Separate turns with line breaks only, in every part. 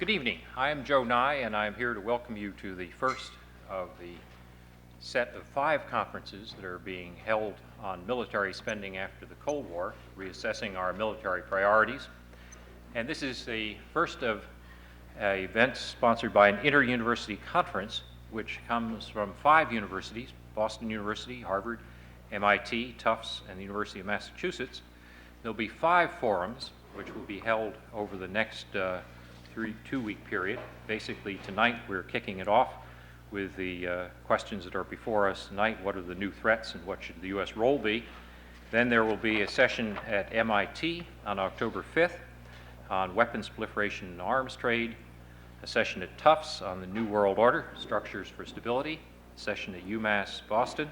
Good evening. I am Joe Nye, and I am here to welcome you to the first of the set of 5 conferences that are being held on military spending after the Cold War, reassessing our military priorities. And this is the first of events sponsored by an inter-university conference, which comes from 5 universities: Boston University, Harvard, MIT, Tufts, and the University of Massachusetts. There'll be 5 forums, which will be held over the next 2-week period. Basically, tonight we're kicking it off with the questions that are before us tonight. What are the new threats and what should the U.S. role be? Then there will be a session at MIT on October 5th on weapons proliferation and arms trade, a session at Tufts on the New World Order, Structures for Stability, a session at UMass Boston,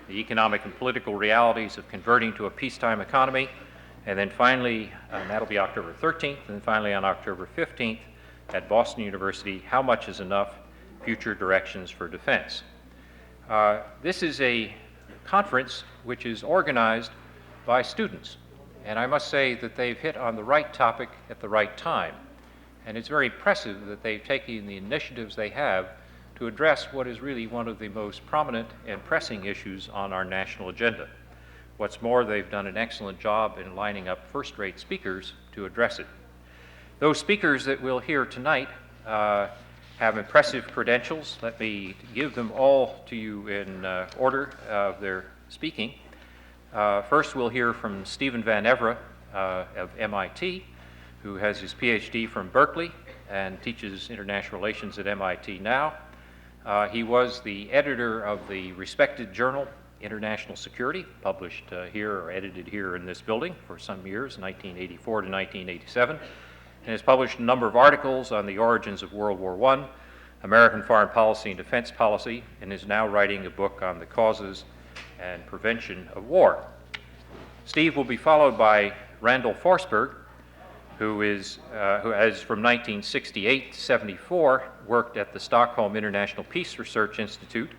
the economic and political realities of converting to a peacetime economy, and then finally, that'll be October 13th, and then finally on October 15th at Boston University, How Much is Enough? Future Directions for Defense. This is a conference which is organized by students, and I must say that they've hit on the right topic at the right time. And it's very impressive that they've taken the initiatives they have to address what is really one of the most prominent and pressing issues on our national agenda. What's more, they've done an excellent job in lining up first-rate speakers to address it. Those speakers that we'll hear tonight have impressive credentials. Let me give them all to you in order of their speaking. First, we'll hear from Stephen Van Evera of MIT, who has his PhD from Berkeley and teaches international relations at MIT now. He was the editor of the respected journal International Security, published here or edited here in this building for some years, 1984 to 1987, and has published a number of articles on the origins of World War I, American foreign policy and defense policy, and is now writing a book on the causes and prevention of war. Steve will be followed by Randall Forsberg, who has from 1968 to 74 worked at the Stockholm International Peace Research Institute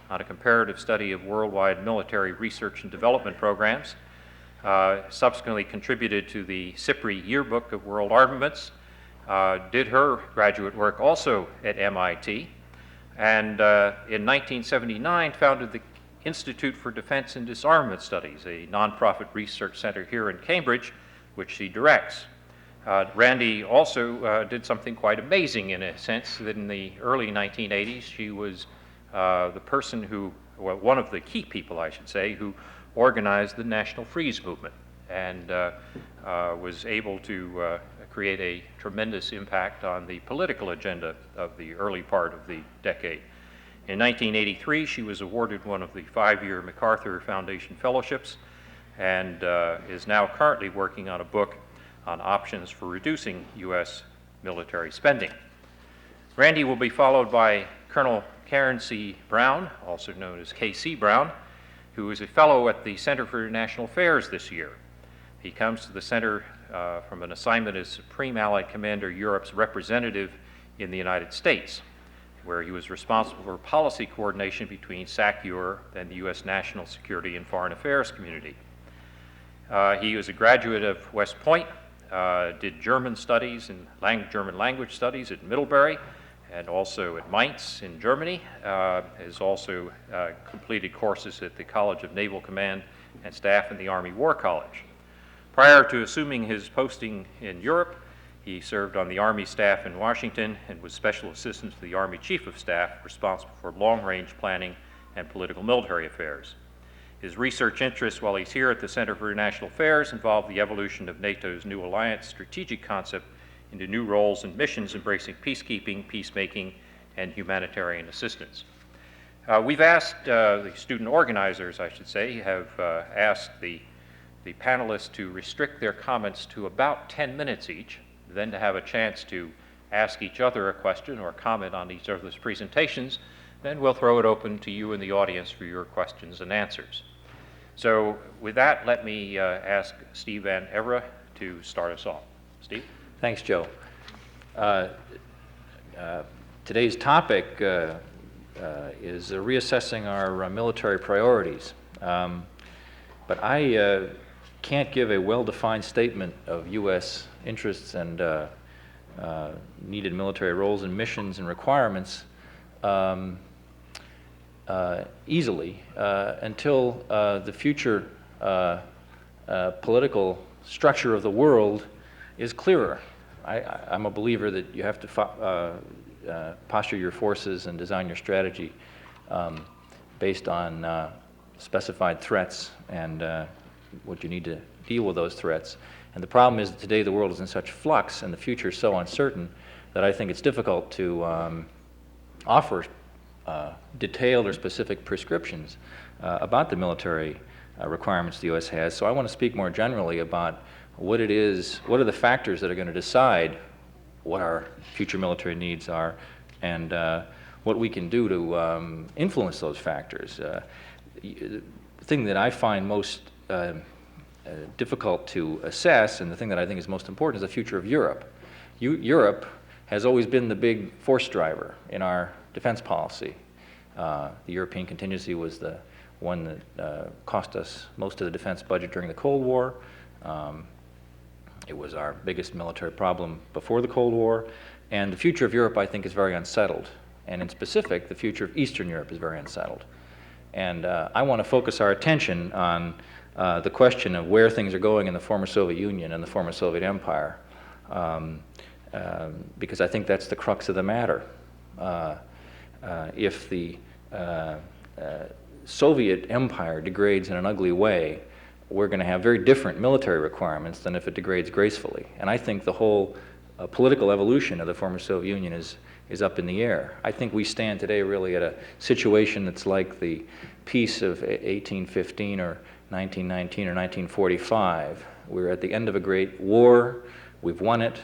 on a comparative study of worldwide military research and development programs, subsequently contributed to the SIPRI Yearbook of World Armaments, did her graduate work also at MIT, and in 1979 founded the Institute for Defense and Disarmament Studies, a nonprofit research center here in Cambridge, which she directs. Randy also did something quite amazing in a sense, that in the early 1980s she was the person who, well, one of the key people, I should say, who organized the National Freeze movement and was able to create a tremendous impact on the political agenda of the early part of the decade. In 1983, she was awarded one of the 5-year MacArthur Foundation fellowships and is now currently working on a book on options for reducing U.S. military spending. Randy will be followed by Colonel Karen C. Brown, also known as K.C. Brown, who is a fellow at the Center for International Affairs this year. He comes to the center from an assignment as Supreme Allied Commander, Europe's representative in the United States, where he was responsible for policy coordination between SACEUR and the U.S. national security and foreign affairs community. He was a graduate of West Point, did German studies and German language studies at Middlebury, and also at Mainz in Germany, has also completed courses at the College of Naval Command and Staff in the Army War College. Prior to assuming his posting in Europe, he served on the Army staff in Washington and was Special Assistant to the Army Chief of Staff, responsible for long-range planning and political military affairs. His research interests while he's here at the Center for International Affairs involve the evolution of NATO's new alliance strategic concept into new roles and missions embracing peacekeeping, peacemaking, and humanitarian assistance. We've asked, the student organizers, I should say, have asked the panelists to restrict their comments to about 10 minutes each, then to have a chance to ask each other a question or comment on each other's presentations. Then we'll throw it open to you in the audience for your questions and answers. So with that, let me ask Steve Van Evera to start us off. Steve?
Thanks, Joe. Today's topic is reassessing our military priorities. But I can't give a well-defined statement of U.S. interests and needed military roles and missions and requirements easily until the future political structure of the world is clearer. I'm a believer that you have to posture your forces and design your strategy based on specified threats and what you need to deal with those threats. And the problem is that today the world is in such flux and the future is so uncertain that I think it's difficult to offer detailed or specific prescriptions about the military requirements the U.S. has. So I want to speak more generally about what it is, what are the factors that are going to decide what our future military needs are, and what we can do to influence those factors. The thing that I find most difficult to assess, and the thing that I think is most important, is the future of Europe. Europe has always been the big force driver in our defense policy. The European contingency was the one that cost us most of the defense budget during the Cold War. It was our biggest military problem before the Cold War. And the future of Europe, I think, is very unsettled. And in specific, the future of Eastern Europe is very unsettled. And I want to focus our attention on the question of where things are going in the former Soviet Union and the former Soviet Empire, because I think that's the crux of the matter. If the Soviet Empire degrades in an ugly way, we're going to have very different military requirements than if it degrades gracefully. And I think the whole political evolution of the former Soviet Union is up in the air. I think we stand today really at a situation that's like the peace of 1815 or 1919 or 1945. We're at the end of a great war. We've won it.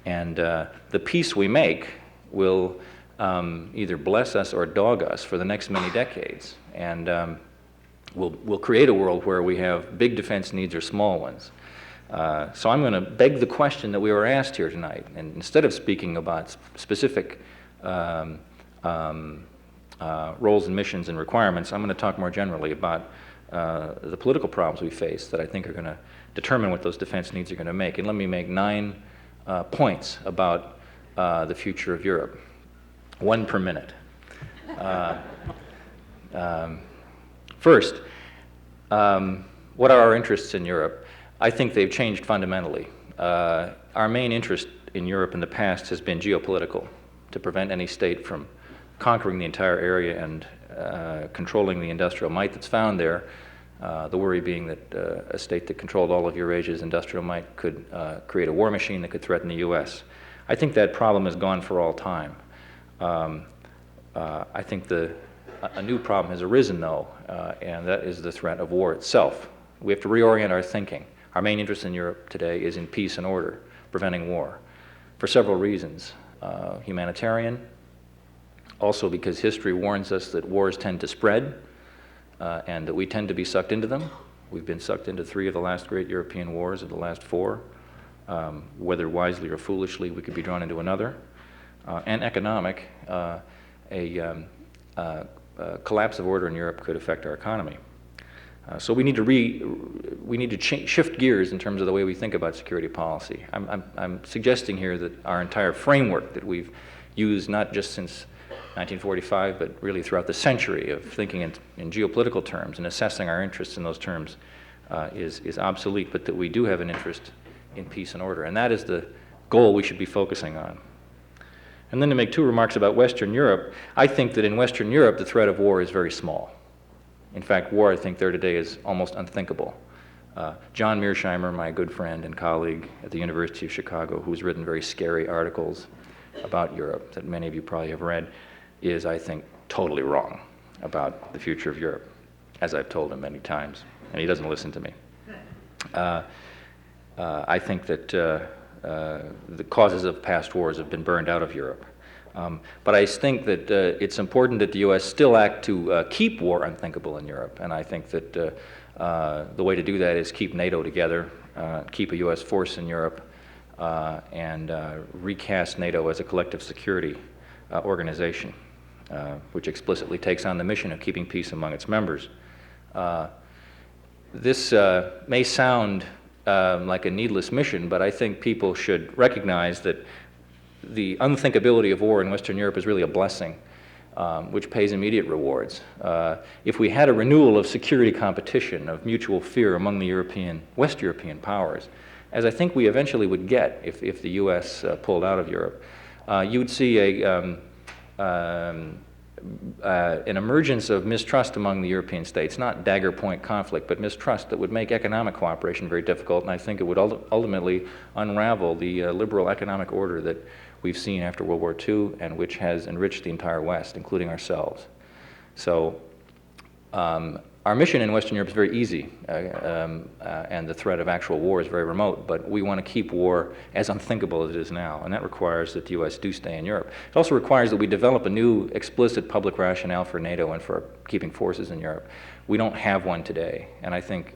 And the peace we make will either bless us or dog us for the next many decades. And we'll create a world where we have big defense needs or small ones. So I'm going to beg the question that we were asked here tonight. And instead of speaking about specific roles and missions and requirements, I'm going to talk more generally about the political problems we face that I think are going to determine what those defense needs are going to make. And let me make 9 points about the future of Europe. 1 per minute. First, what are our interests in Europe? I think they've changed fundamentally. Our main interest in Europe in the past has been geopolitical, to prevent any state from conquering the entire area and controlling the industrial might that's found there. The worry being that a state that controlled all of Eurasia's industrial might could create a war machine that could threaten the U.S. I think that problem is gone for all time. I think a new problem has arisen, though, and that is the threat of war itself. We have to reorient our thinking. Our main interest in Europe today is in peace and order, preventing war, for several reasons. Humanitarian, also because history warns us that wars tend to spread, and that we tend to be sucked into them. We've been sucked into 3 of the last great European wars of the last 4. Whether wisely or foolishly, we could be drawn into another. And economic, a collapse of order in Europe could affect our economy. So we need to shift gears in terms of the way we think about security policy. I'm suggesting here that our entire framework that we've used not just since 1945, but really throughout the century of thinking in geopolitical terms and assessing our interests in those terms is obsolete, but that we do have an interest in peace and order. And that is the goal we should be focusing on. And then to make 2 remarks about Western Europe, I think that in Western Europe the threat of war is very small. In fact, war, I think, there today is almost unthinkable. John Mearsheimer, my good friend and colleague at the University of Chicago, who's written very scary articles about Europe that many of you probably have read, is, I think, totally wrong about the future of Europe, as I've told him many times, and he doesn't listen to me. I think that the causes of past wars have been burned out of Europe. But I think that it's important that the U.S. still act to keep war unthinkable in Europe, and I think that the way to do that is keep NATO together, keep a U.S. force in Europe, and recast NATO as a collective security organization, which explicitly takes on the mission of keeping peace among its members. This may sound like a needless mission, but I think people should recognize that the unthinkability of war in Western Europe is really a blessing, which pays immediate rewards. If we had a renewal of security competition, of mutual fear among the West European powers, as I think we eventually would get if the U.S. Pulled out of Europe, you would see an emergence of mistrust among the European states, not dagger point conflict, but mistrust that would make economic cooperation very difficult, and I think it would ultimately unravel the liberal economic order that we've seen after World War II and which has enriched the entire West, including ourselves. So our mission in Western Europe is very easy, and the threat of actual war is very remote, but we want to keep war as unthinkable as it is now, and that requires that the U.S. do stay in Europe. It also requires that we develop a new explicit public rationale for NATO and for keeping forces in Europe. We don't have one today, and I think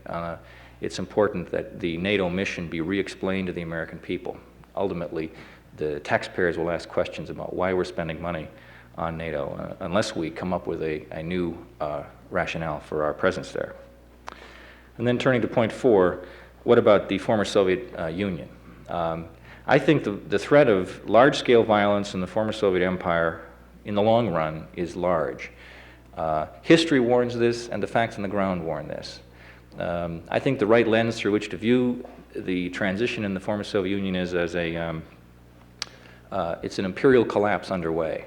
it's important that the NATO mission be re-explained to the American people. Ultimately, the taxpayers will ask questions about why we're spending money on NATO unless we come up with a new rationale for our presence there. And then turning to point 4, what about the former Soviet Union? I think the threat of large-scale violence in the former Soviet Empire in the long run is large. History warns this, and the facts on the ground warn this. I think the right lens through which to view the transition in the former Soviet Union is as it's an imperial collapse underway.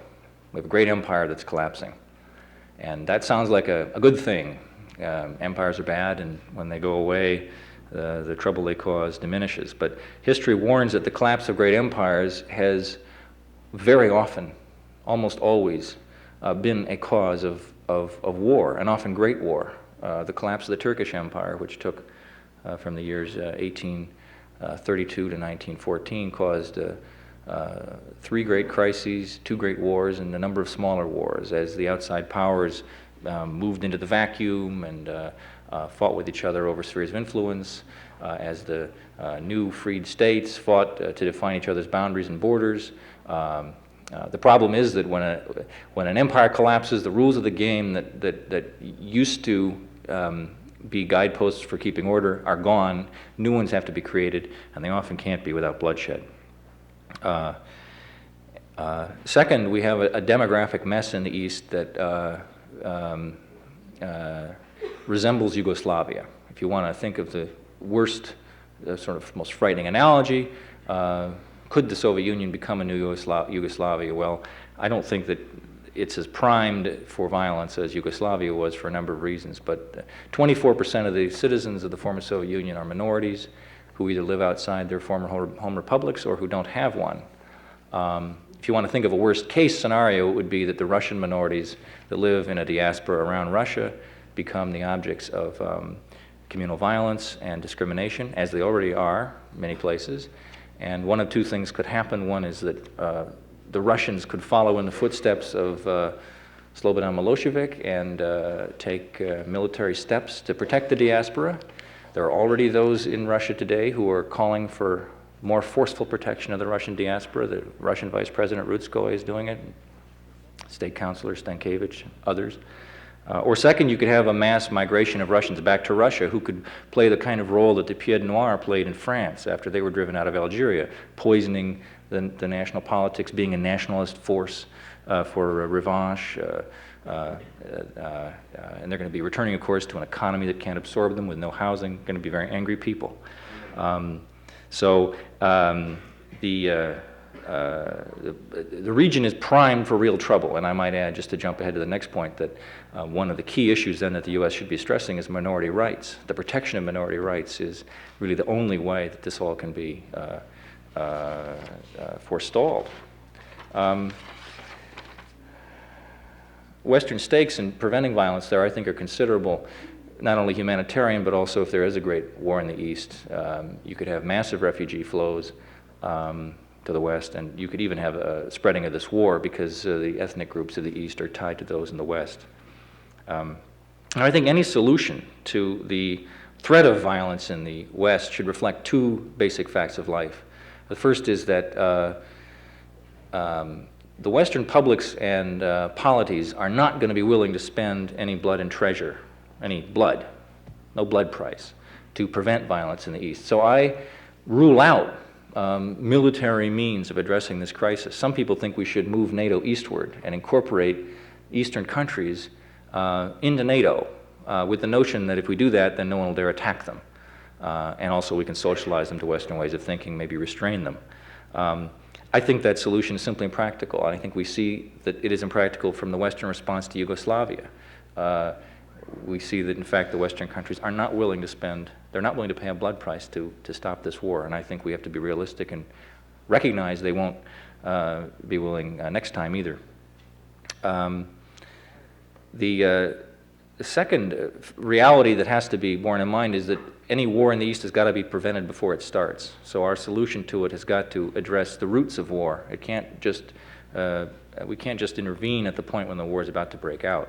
We have a great empire that's collapsing. And that sounds like a good thing. Empires are bad, and when they go away, the trouble they cause diminishes. But history warns that the collapse of great empires has very often, almost always, been a cause of war, and often great war. The collapse of the Turkish Empire, which took from the years 1832 to 1914, caused 3 great crises, 2 great wars, and a number of smaller wars as the outside powers moved into the vacuum and fought with each other over spheres of influence, as the new freed states fought to define each other's boundaries and borders. The problem is that when an empire collapses, the rules of the game that used to be guideposts for keeping order are gone. New ones have to be created, and they often can't be without bloodshed. Second, we have a demographic mess in the East that resembles Yugoslavia. If you want to think of the worst, sort of most frightening analogy, could the Soviet Union become a new Yugoslavia? Well, I don't think that it's as primed for violence as Yugoslavia was for a number of reasons, but 24% of the citizens of the former Soviet Union are minorities who either live outside their former home republics or who don't have one. If you want to think of a worst-case scenario, it would be that the Russian minorities that live in a diaspora around Russia become the objects of communal violence and discrimination, as they already are in many places. And one of 2 things could happen. One is that the Russians could follow in the footsteps of Slobodan Milosevic and take military steps to protect the diaspora. There are already those in Russia today who are calling for more forceful protection of the Russian diaspora. The Russian Vice President Rutskoy is doing it, State Councilor Stankiewicz, others. Or second, you could have a mass migration of Russians back to Russia who could play the kind of role that the Pied Noir played in France after they were driven out of Algeria, poisoning the national politics, being a nationalist force for revanche. And they're going to be returning, of course, to an economy that can't absorb them with no housing, going to be very angry people. The region is primed for real trouble, and I might add, just to jump ahead to the next point, that one of the key issues then that the U.S. should be stressing is minority rights. The protection of minority rights is really the only way that this all can be forestalled. Western stakes in preventing violence there, I think, are considerable, not only humanitarian, but also if there is a great war in the East. You could have massive refugee flows to the West, and you could even have a spreading of this war because the ethnic groups of the East are tied to those in the West. And I think any solution to the threat of violence in the West should reflect 2 basic facts of life. The first is that the Western publics and polities are not going to be willing to spend any blood and treasure, any blood, no blood price, to prevent violence in the East. So I rule out military means of addressing this crisis. Some people think we should move NATO eastward and incorporate Eastern countries into NATO with the notion that if we do that, then no one will dare attack them. And also we can socialize them to Western ways of thinking, maybe restrain them. I think that solution is simply impractical. I think we see that it is impractical from the Western response to Yugoslavia. We see that, in fact, the Western countries are not willing to spend, they're not willing to pay a blood price to stop this war. And I think we have to be realistic and recognize they won't be willing next time either. The second reality that has to be borne in mind is that any war in the East has got to be prevented before it starts. So our solution to it has got to address the roots of war. It can't just, we can't just intervene at the point when the war is about to break out.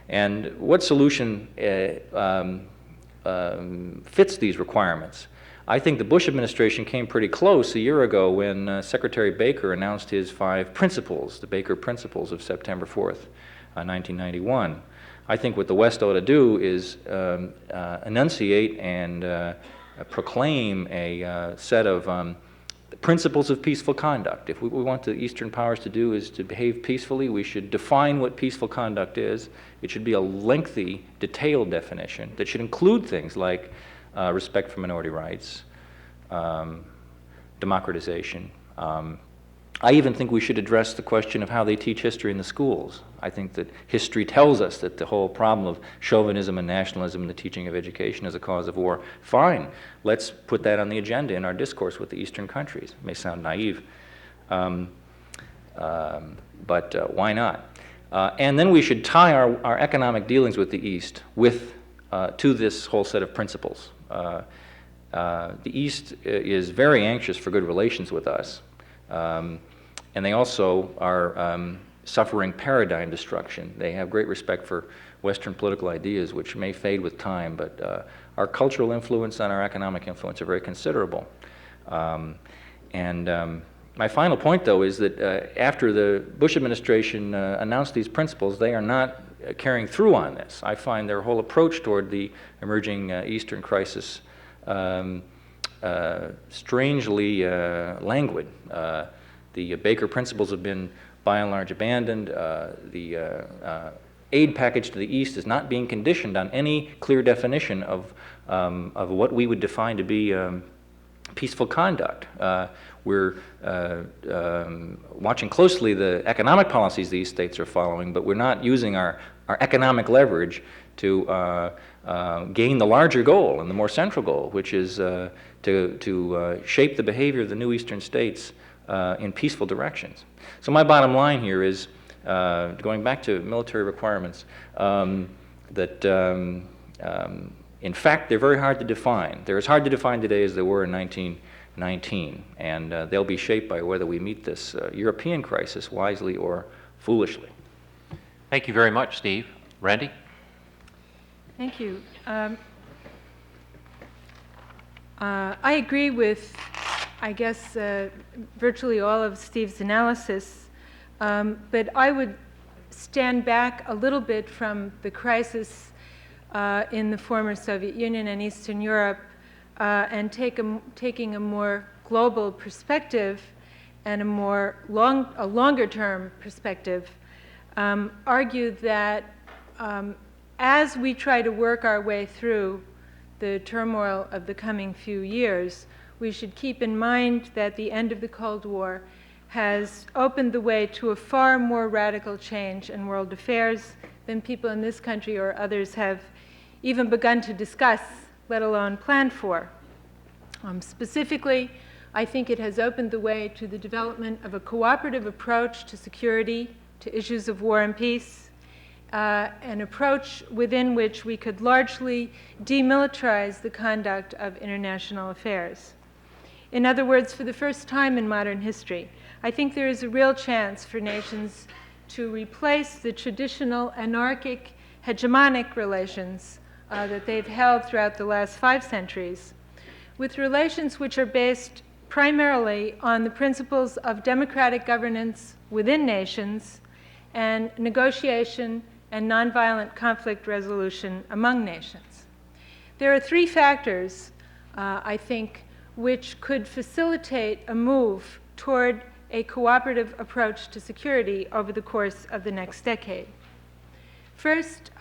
And what solution fits these requirements? I think the Bush administration came pretty close a year ago when Secretary Baker announced his 5 principles, the Baker Principles of September 4th, 1991. I think what the West ought to do is enunciate and proclaim a set of principles of peaceful conduct. If what we want the Eastern powers to do is to behave peacefully, we should define what peaceful conduct is. It should be a lengthy, detailed definition that should include things like respect for minority rights, democratization. I even think we should address the question of how they teach history in the schools. I think that history tells us that the whole problem of chauvinism and nationalism in the teaching of education is a cause of war. Fine, let's put that on the agenda in our discourse with the Eastern countries. It may sound naive, but why not? And then we should tie our economic dealings with the East to this whole set of principles. The East is very anxious for good relations with us. And they also are suffering paradigm destruction. They have great respect for Western political ideas, which may fade with time, but our cultural influence and our economic influence are very considerable. My final point, though, is that after the Bush administration announced these principles, they are not carrying through on this. I find their whole approach toward the emerging Eastern crisis strangely languid. The Baker Principles have been, by and large, abandoned. The aid package to the East is not being conditioned on any clear definition of what we would define to be peaceful conduct. We're watching closely the economic policies these states are following, but we're not using our economic leverage to gain the larger goal and the more central goal, which is to shape the behavior of the new Eastern states in peaceful directions. So my bottom line here is, going back to military requirements, that in fact they're very hard to define. They're as hard to define today as they were in 1919, and they'll be shaped by whether we meet this European crisis wisely or foolishly.
Thank you very much, Steve. Randy?
Thank you. I agree with, I guess, virtually all of Steve's analysis, but I would stand back a little bit from the crisis in the former Soviet Union and Eastern Europe and taking a more global perspective and a longer-term perspective, argue that as we try to work our way through the turmoil of the coming few years, we should keep in mind that the end of the Cold War has opened the way to a far more radical change in world affairs than people in this country or others have even begun to discuss, let alone plan for. Specifically, I think it has opened the way to the development of a cooperative approach to security, to issues of war and peace, an approach within which we could largely demilitarize the conduct of international affairs. In other words, for the first time in modern history, I think there is a real chance for nations to replace the traditional anarchic, hegemonic relations that they've held throughout the last 5 centuries with relations which are based primarily on the principles of democratic governance within nations and negotiation and nonviolent conflict resolution among nations. There are three factors, I think, which could facilitate a move toward a cooperative approach to security over the course of the next decade. First,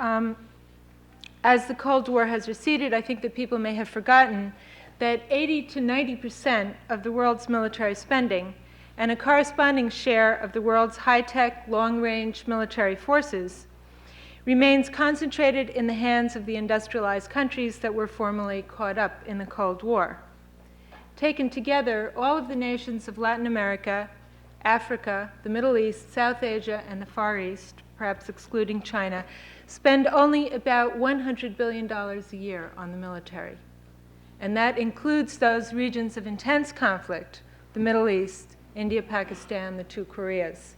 as the Cold War has receded, I think that people may have forgotten that 80 to 90% of the world's military spending and a corresponding share of the world's high-tech, long-range military forces remains concentrated in the hands of the industrialized countries that were formerly caught up in the Cold War. Taken together, all of the nations of Latin America, Africa, the Middle East, South Asia, and the Far East, perhaps excluding China, spend only about $100 billion a year on the military. And that includes those regions of intense conflict, the Middle East, India, Pakistan, the two Koreas.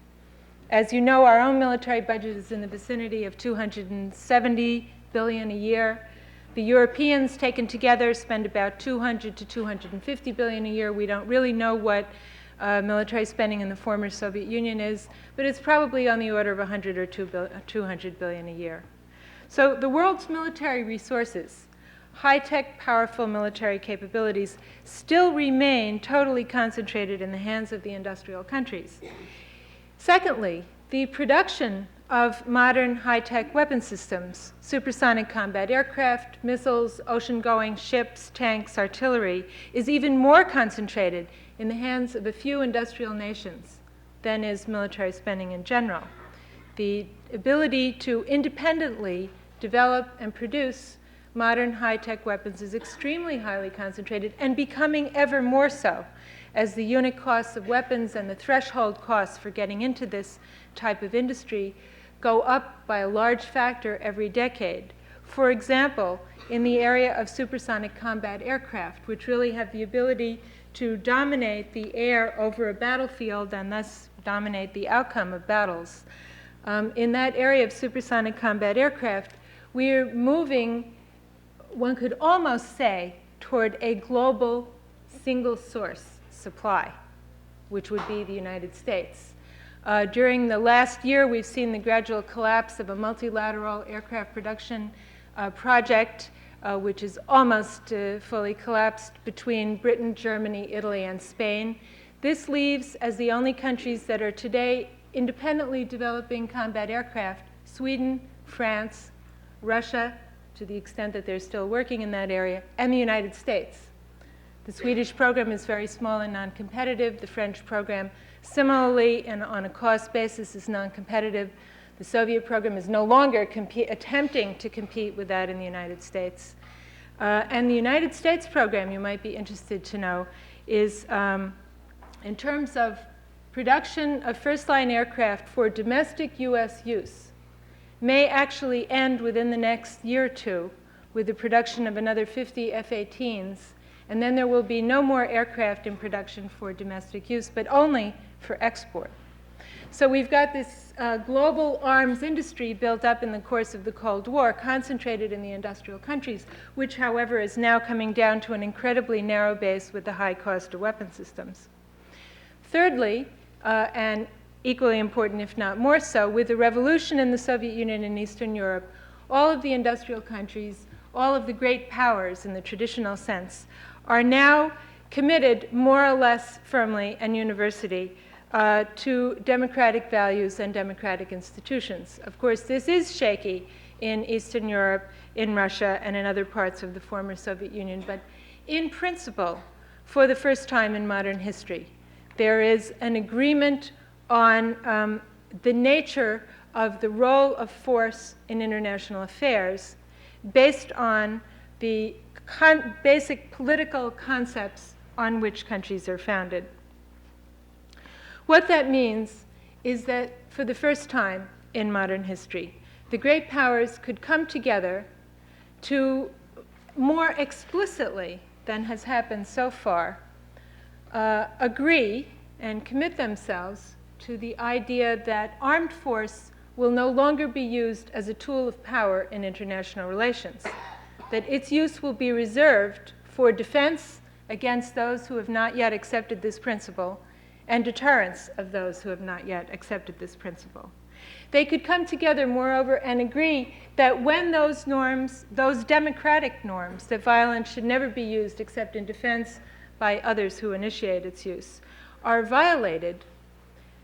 As you know, our own military budget is in the vicinity of $270 billion a year. The Europeans, taken together, spend about $200 to $250 billion a year. We don't really know what military spending in the former Soviet Union is, but it's probably on the order of 100 or 200 billion a year. So the world's military resources, high-tech, powerful military capabilities, still remain totally concentrated in the hands of the industrial countries. Secondly, the production of modern high-tech weapon systems, supersonic combat aircraft, missiles, ocean-going ships, tanks, artillery, is even more concentrated in the hands of a few industrial nations than is military spending in general. The ability to independently develop and produce modern high-tech weapons is extremely highly concentrated and becoming ever more so as the unit costs of weapons and the threshold costs for getting into this type of industry go up by a large factor every decade. For example, in the area of supersonic combat aircraft, which really have the ability to dominate the air over a battlefield and thus dominate the outcome of battles. In that area of supersonic combat aircraft, we're moving, one could almost say, toward a global single source supply, which would be the United States. During the last year, we've seen the gradual collapse of a multilateral aircraft production project, which is almost fully collapsed between Britain, Germany, Italy, and Spain. This leaves, as the only countries that are today independently developing combat aircraft, Sweden, France, Russia, to the extent that they're still working in that area, and the United States. The Swedish program is very small and non-competitive. The French program, similarly, and on a cost basis, is non-competitive. The Soviet program is no longer attempting to compete with that in the United States. And the United States program, you might be interested to know, is in terms of production of first-line aircraft for domestic US use, may actually end within the next year or two with the production of another 50 F-18s, and then there will be no more aircraft in production for domestic use, but only for export. So we've got this global arms industry built up in the course of the Cold War, concentrated in the industrial countries, which, however, is now coming down to an incredibly narrow base with the high cost of weapon systems. Thirdly, and equally important, if not more so, with the revolution in the Soviet Union and Eastern Europe, all of the industrial countries, all of the great powers in the traditional sense, are now committed more or less firmly and universally to democratic values and democratic institutions. Of course, this is shaky in Eastern Europe, in Russia, and in other parts of the former Soviet Union, but in principle, for the first time in modern history, there is an agreement on the nature of the role of force in international affairs based on the basic political concepts on which countries are founded. What that means is that for the first time in modern history, the great powers could come together to more explicitly than has happened so far agree and commit themselves to the idea that armed force will no longer be used as a tool of power in international relations, that its use will be reserved for defense against those who have not yet accepted this principle and deterrence of those who have not yet accepted this principle. They could come together, moreover, and agree that when those norms, those democratic norms, that violence should never be used except in defense by others who initiate its use, are violated,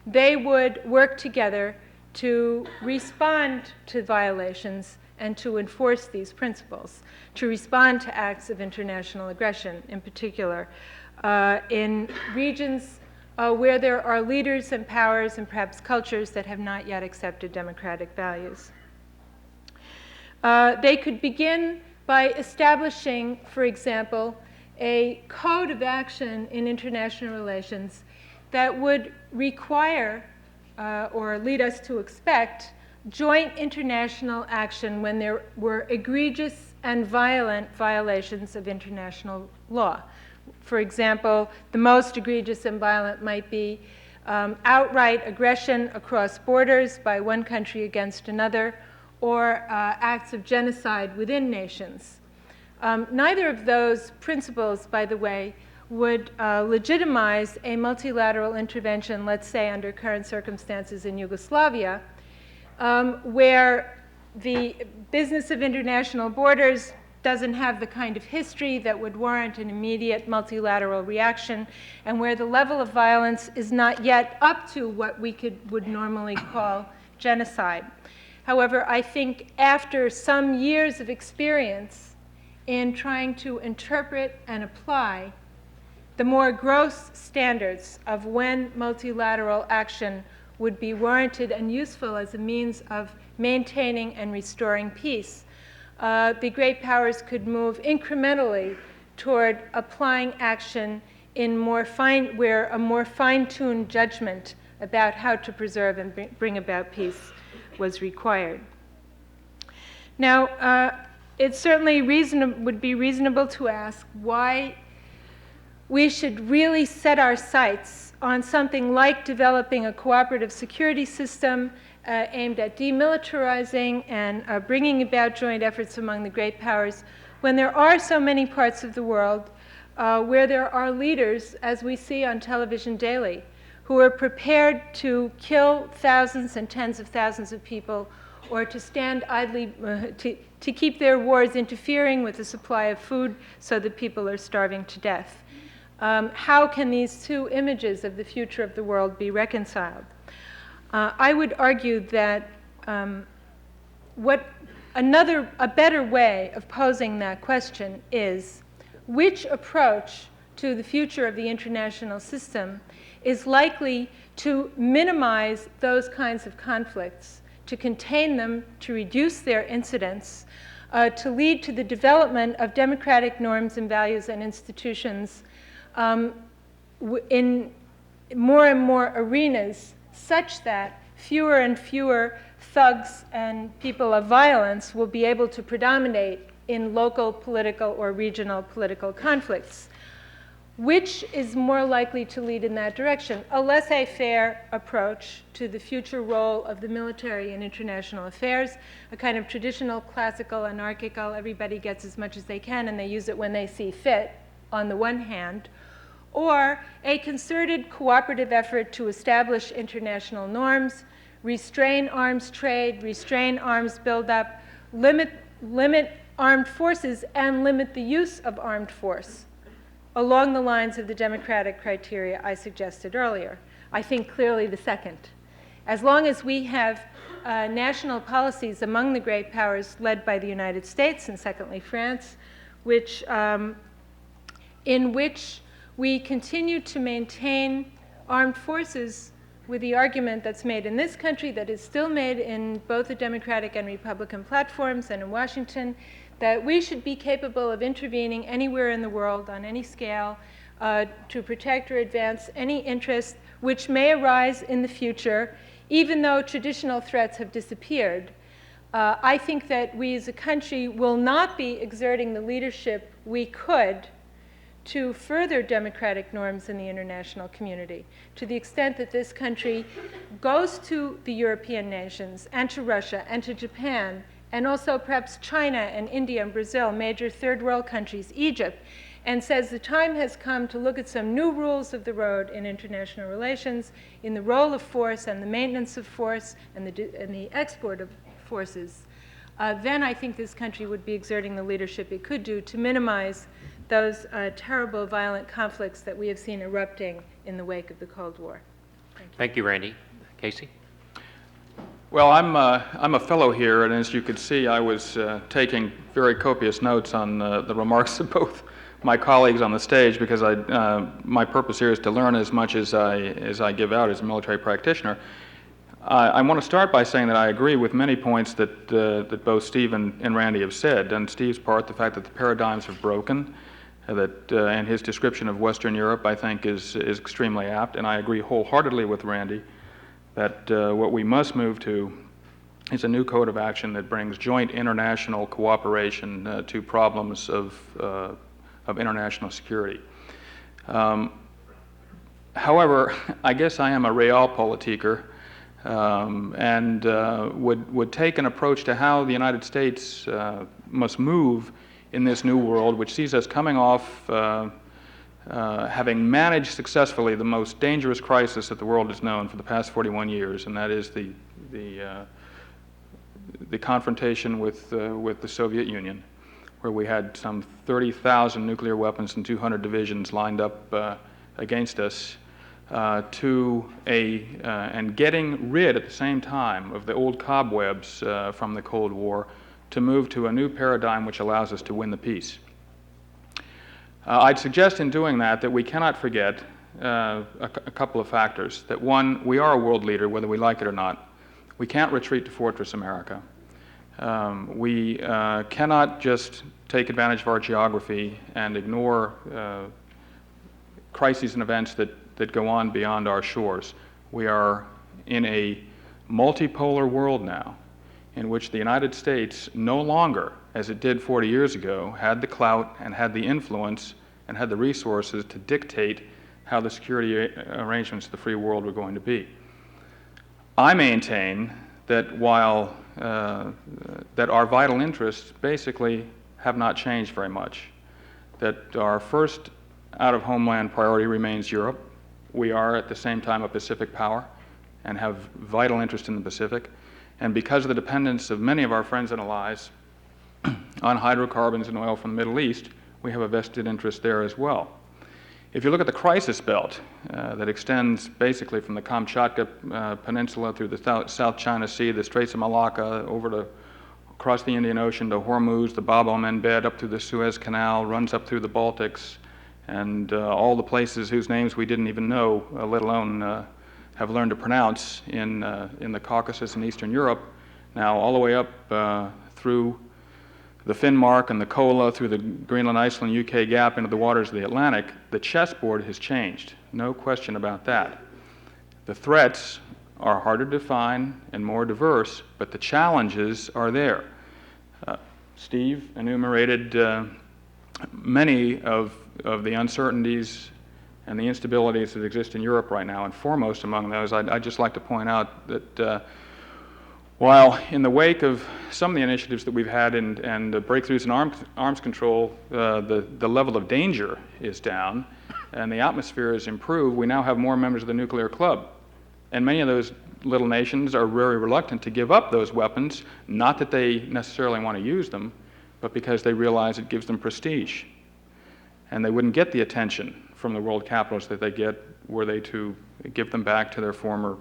they would work together to respond to violations and to enforce these principles, to respond to acts of international aggression, in particular, in regions where there are leaders and powers and perhaps cultures that have not yet accepted democratic values. They could begin by establishing, for example, a code of action in international relations that would require or lead us to expect joint international action when there were egregious and violent violations of international law. For example, the most egregious and violent might be outright aggression across borders by one country against another, or acts of genocide within nations. Neither of those principles, by the way, would legitimize a multilateral intervention, let's say under current circumstances in Yugoslavia, where the business of international borders doesn't have the kind of history that would warrant an immediate multilateral reaction, and where the level of violence is not yet up to what we would normally call genocide. However, I think after some years of experience in trying to interpret and apply the more gross standards of when multilateral action would be warranted and useful as a means of maintaining and restoring peace, the great powers could move incrementally toward applying action in where a more fine-tuned judgment about how to preserve and bring about peace was required. Now, it certainly would be reasonable to ask why we should really set our sights on something like developing a cooperative security system aimed at demilitarizing and bringing about joint efforts among the great powers, when there are so many parts of the world where there are leaders, as we see on television daily, who are prepared to kill thousands and tens of thousands of people, or to stand idly to keep their wars interfering with the supply of food so that people are starving to death. How can these two images of the future of the world be reconciled? I would argue that a better way of posing that question is, which approach to the future of the international system is likely to minimize those kinds of conflicts, to contain them, to reduce their incidence, to lead to the development of democratic norms and values and institutions in more and more arenas, such that fewer and fewer thugs and people of violence will be able to predominate in local political or regional political conflicts. Which is more likely to lead in that direction? A laissez-faire approach to the future role of the military in international affairs, a kind of traditional, classical, anarchical, everybody gets as much as they can and they use it when they see fit, on the one hand, or a concerted cooperative effort to establish international norms, restrain arms trade, restrain arms buildup, limit armed forces, and limit the use of armed force along the lines of the democratic criteria I suggested earlier. I think clearly the second. As long as we have national policies among the great powers led by the United States and secondly France, in which we continue to maintain armed forces with the argument that's made in this country, that is still made in both the Democratic and Republican platforms and in Washington, that we should be capable of intervening anywhere in the world on any scale to protect or advance any interest which may arise in the future, even though traditional threats have disappeared. I think that we as a country will not be exerting the leadership we could to further democratic norms in the international community, to the extent that this country goes to the European nations and to Russia and to Japan, and also perhaps China and India and Brazil, major third world countries, Egypt, and says the time has come to look at some new rules of the road in international relations, in the role of force and the maintenance of force and the export of forces, then I think this country would be exerting the leadership it could do to minimize those terrible violent conflicts that we have seen erupting in the wake of the Cold War.
Thank you, Randy. Casey?
Well, I'm a fellow here, and as you could see, I was taking very copious notes on the remarks of both my colleagues on the stage, because my purpose here is to learn as much as I give out as a military practitioner. I want to start by saying that I agree with many points that both Steve and Randy have said. On Steve's part, the fact that the paradigms have broken, and his description of Western Europe, I think, is extremely apt, and I agree wholeheartedly with Randy that what we must move to is a new code of action that brings joint international cooperation to problems of international security. However, I guess I am a realpolitiker, and would take an approach to how the United States must move in this new world, which sees us coming off having managed successfully the most dangerous crisis that the world has known for the past 41 years, and that is the confrontation with the Soviet Union, where we had some 30,000 nuclear weapons and 200 divisions lined up against us, and getting rid at the same time of the old cobwebs from the Cold War to move to a new paradigm which allows us to win the peace. I'd suggest in doing that we cannot forget a couple of factors. That one, we are a world leader, whether we like it or not. We can't retreat to Fortress America. We cannot just take advantage of our geography and ignore crises and events that go on beyond our shores. We are in a multipolar world now, in which the United States no longer, as it did 40 years ago, had the clout and had the influence and had the resources to dictate how the security arrangements of the free world were going to be. I maintain that while that our vital interests basically have not changed very much, that our first out-of-homeland priority remains Europe. We are at the same time a Pacific power and have vital interest in the Pacific. And because of the dependence of many of our friends and allies on hydrocarbons and oil from the Middle East, we have a vested interest there as well. If you look at the crisis belt that extends basically from the Kamchatka Peninsula through the South China Sea, the Straits of Malacca, across the Indian Ocean to Hormuz, the Bab el-Mandeb, up through the Suez Canal, runs up through the Baltics, and all the places whose names we didn't even know, let alone have learned to pronounce in the Caucasus and Eastern Europe, now all the way up through the Finnmark and the Kola, through the Greenland, Iceland, UK gap into the waters of the Atlantic, the chessboard has changed. No question about that. The threats are harder to define and more diverse, but the challenges are there. Steve enumerated many of the uncertainties and the instabilities that exist in Europe right now, and foremost among those, I'd just like to point out that while in the wake of some of the initiatives that we've had and the breakthroughs in arms control, the level of danger is down and the atmosphere is improved, we now have more members of the nuclear club. And many of those little nations are very reluctant to give up those weapons, not that they necessarily want to use them, but because they realize it gives them prestige. And they wouldn't get the attention from the world capitals that they get were they to give them back to their former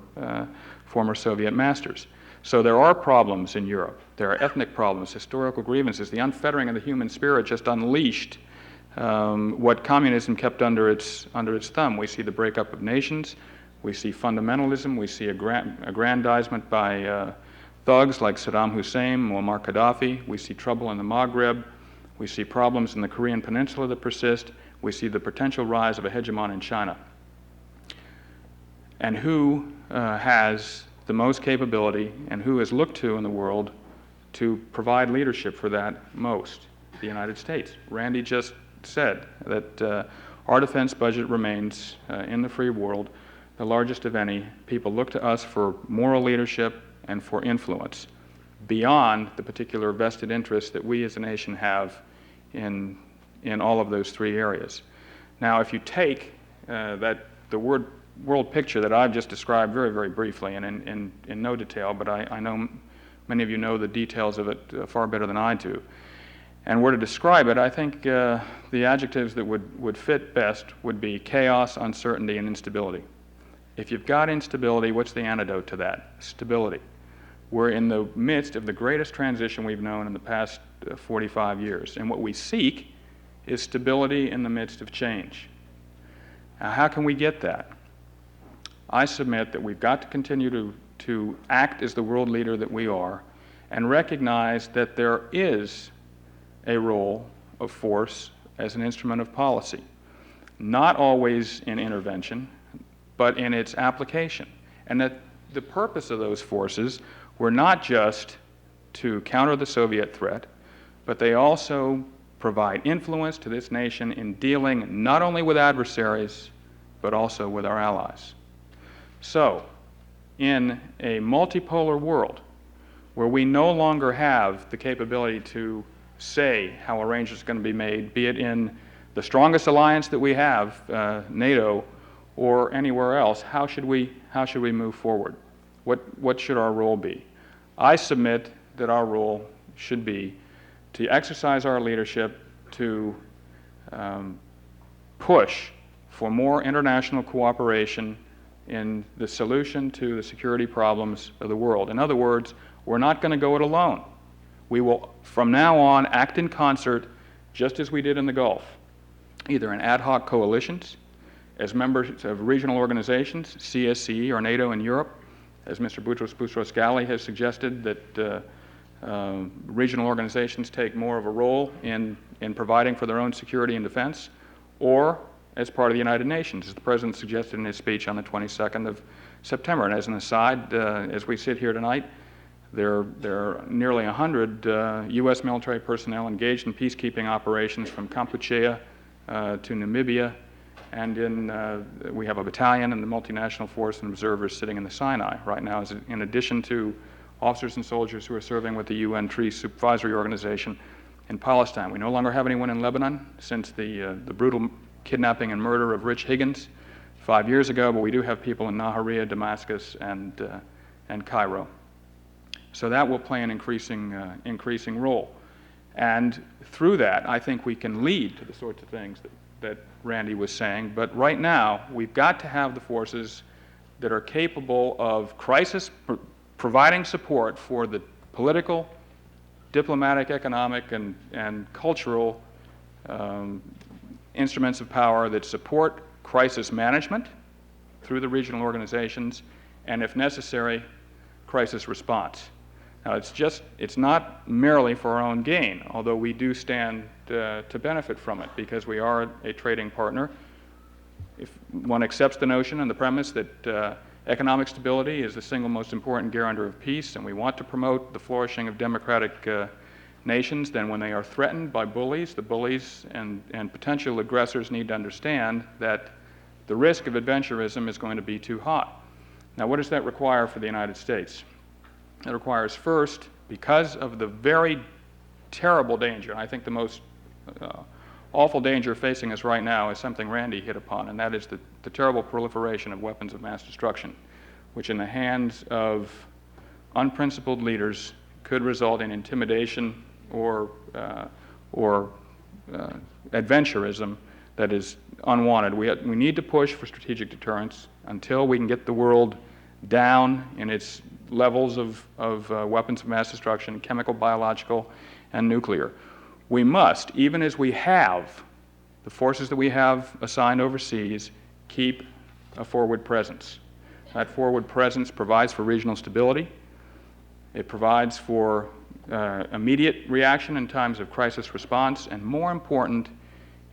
Soviet masters. So there are problems in Europe. There are ethnic problems, historical grievances. The unfettering of the human spirit just unleashed what communism kept under its thumb. We see the breakup of nations. We see fundamentalism. We see aggrandizement by thugs like Saddam Hussein, Muammar Gaddafi. We see trouble in the Maghreb. We see problems in the Korean Peninsula that persist. We see the potential rise of a hegemon in China. And who has the most capability and who is looked to in the world to provide leadership for that most? The United States. Randy just said that our defense budget remains in the free world the largest of any. People look to us for moral leadership and for influence beyond the particular vested interests that we as a nation have in in all of those three areas. Now, if you take the world picture that I've just described very, very briefly and in no detail, but I know many of you know the details of it far better than I do, and were to describe it, I think the adjectives that would fit best would be chaos, uncertainty, and instability. If you've got instability, what's the antidote to that? Stability. We're in the midst of the greatest transition we've known in the past 45 years, and what we seek is stability in the midst of change. Now, how can we get that? I submit that we've got to continue to act as the world leader that we are and recognize that there is a role of force as an instrument of policy, not always in intervention, but in its application. And that the purpose of those forces were not just to counter the Soviet threat, but they also provide influence to this nation in dealing not only with adversaries, but also with our allies. So, in a multipolar world where we no longer have the capability to say how arrangements are going to be made, be it in the strongest alliance that we have, NATO, or anywhere else, how should we move forward? What should our role be? I submit that our role should be to exercise our leadership to push for more international cooperation in the solution to the security problems of the world. In other words, we're not going to go it alone. We will, from now on, act in concert just as we did in the Gulf, either in ad hoc coalitions, as members of regional organizations, CSCE or NATO in Europe, as Mr. Boutros-Ghali has suggested that regional organizations take more of a role in providing for their own security and defense, or as part of the United Nations, as the President suggested in his speech on the 22nd of September. And as an aside, as we sit here tonight, there are nearly 100 U.S. military personnel engaged in peacekeeping operations from Kampuchea to Namibia, and we have a battalion and the multinational force and observers sitting in the Sinai right now, in addition to officers and soldiers who are serving with the UN Tree Supervisory Organization in Palestine. We no longer have anyone in Lebanon since the brutal kidnapping and murder of Rich Higgins 5 years ago, but we do have people in Nahariya, Damascus, and Cairo. So that will play an increasing role. And through that, I think we can lead to the sorts of things that Randy was saying. But right now, we've got to have the forces that are capable of providing support for the political, diplomatic, economic, and cultural instruments of power that support crisis management through the regional organizations, and if necessary, crisis response. Now, it's not merely for our own gain, although we do stand to benefit from it because we are a trading partner. If one accepts the notion and the premise that economic stability is the single most important guarantor of peace, and we want to promote the flourishing of democratic nations, then when they are threatened by bullies, the bullies and potential aggressors need to understand that the risk of adventurism is going to be too high. Now, what does that require for the United States? It requires first, because of the very terrible danger, and I think the most awful danger facing us right now is something Randy hit upon, and that is the terrible proliferation of weapons of mass destruction, which in the hands of unprincipled leaders could result in intimidation or adventurism that is unwanted. We need to push for strategic deterrence until we can get the world down in its levels of weapons of mass destruction, chemical, biological, and nuclear. We must, even as we have the forces that we have assigned overseas, keep a forward presence. That forward presence provides for regional stability. It provides for immediate reaction in times of crisis response, and more important,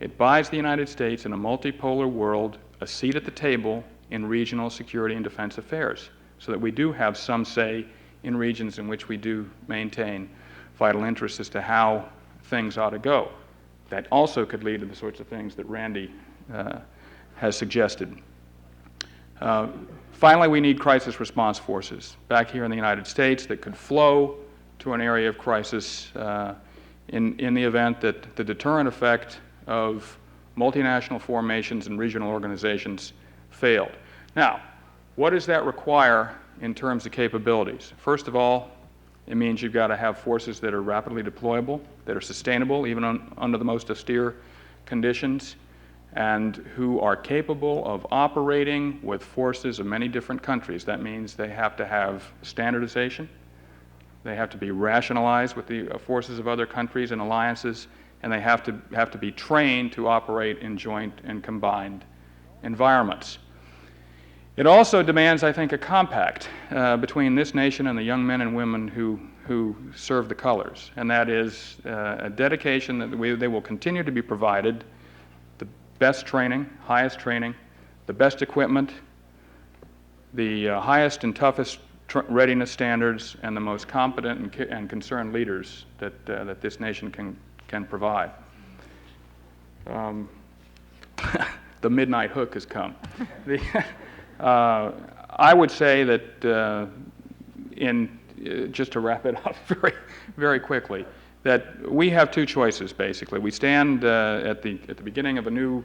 it buys the United States in a multipolar world a seat at the table in regional security and defense affairs, so that we do have some say in regions in which we do maintain vital interests as to how things ought to go. That also could lead to the sorts of things that Randy has suggested. Finally, we need crisis response forces back here in the United States that could flow to an area of crisis in the event that the deterrent effect of multinational formations and regional organizations failed. Now, what does that require in terms of capabilities? First of all, it means you've got to have forces that are rapidly deployable, that are sustainable even under the most austere conditions, and who are capable of operating with forces of many different countries. That means they have to have standardization, they have to be rationalized with the forces of other countries and alliances, and they have to be trained to operate in joint and combined environments. It also demands, I think, a compact between this nation and the young men and women who serve the colors, and that is a dedication that they will continue to be provided the best training, highest training, the best equipment, the highest and toughest readiness standards, and the most competent and concerned leaders that this nation can provide. The midnight hook has come. I would say that, just to wrap it up very, very quickly, that we have two choices, basically. We stand at the beginning of a new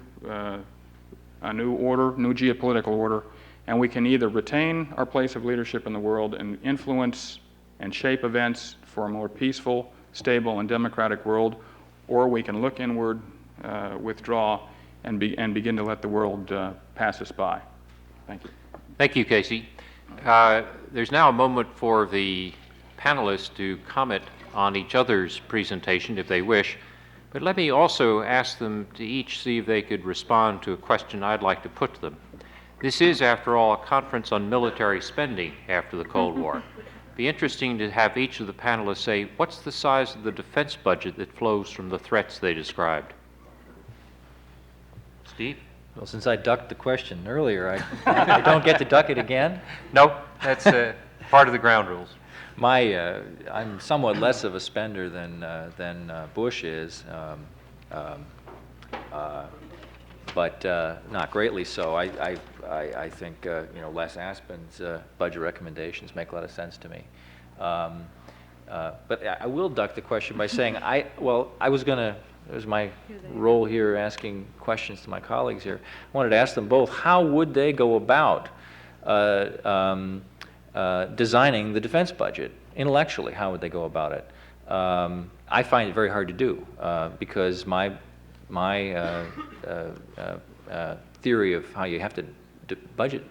order, new geopolitical order, and we can either retain our place of leadership in the world and influence and shape events for a more peaceful, stable, and democratic world, or we can look inward, withdraw, and begin to let the world pass us by. Thank you.
Thank you, Casey. There's now a moment for the panelists to comment on each other's presentation if they wish, but let me also ask them to each see if they could respond to a question I'd like to put to them. This is, after all, a conference on military spending after the Cold War. It'd be interesting to have each of the panelists say, what's the size of the defense budget that flows from the threats they described? Steve?
Well, since I ducked the question earlier, I don't get to duck it again?
No, that's part of the ground rules.
I'm somewhat less of a spender than Bush is, but not greatly so. I think Les Aspen's budget recommendations make a lot of sense to me. But I will duck the question by saying it was my role here asking questions to my colleagues here. I wanted to ask them both, how would they go about designing the defense budget? Intellectually, how would they go about it? I find it very hard to do because my theory of how you have to budget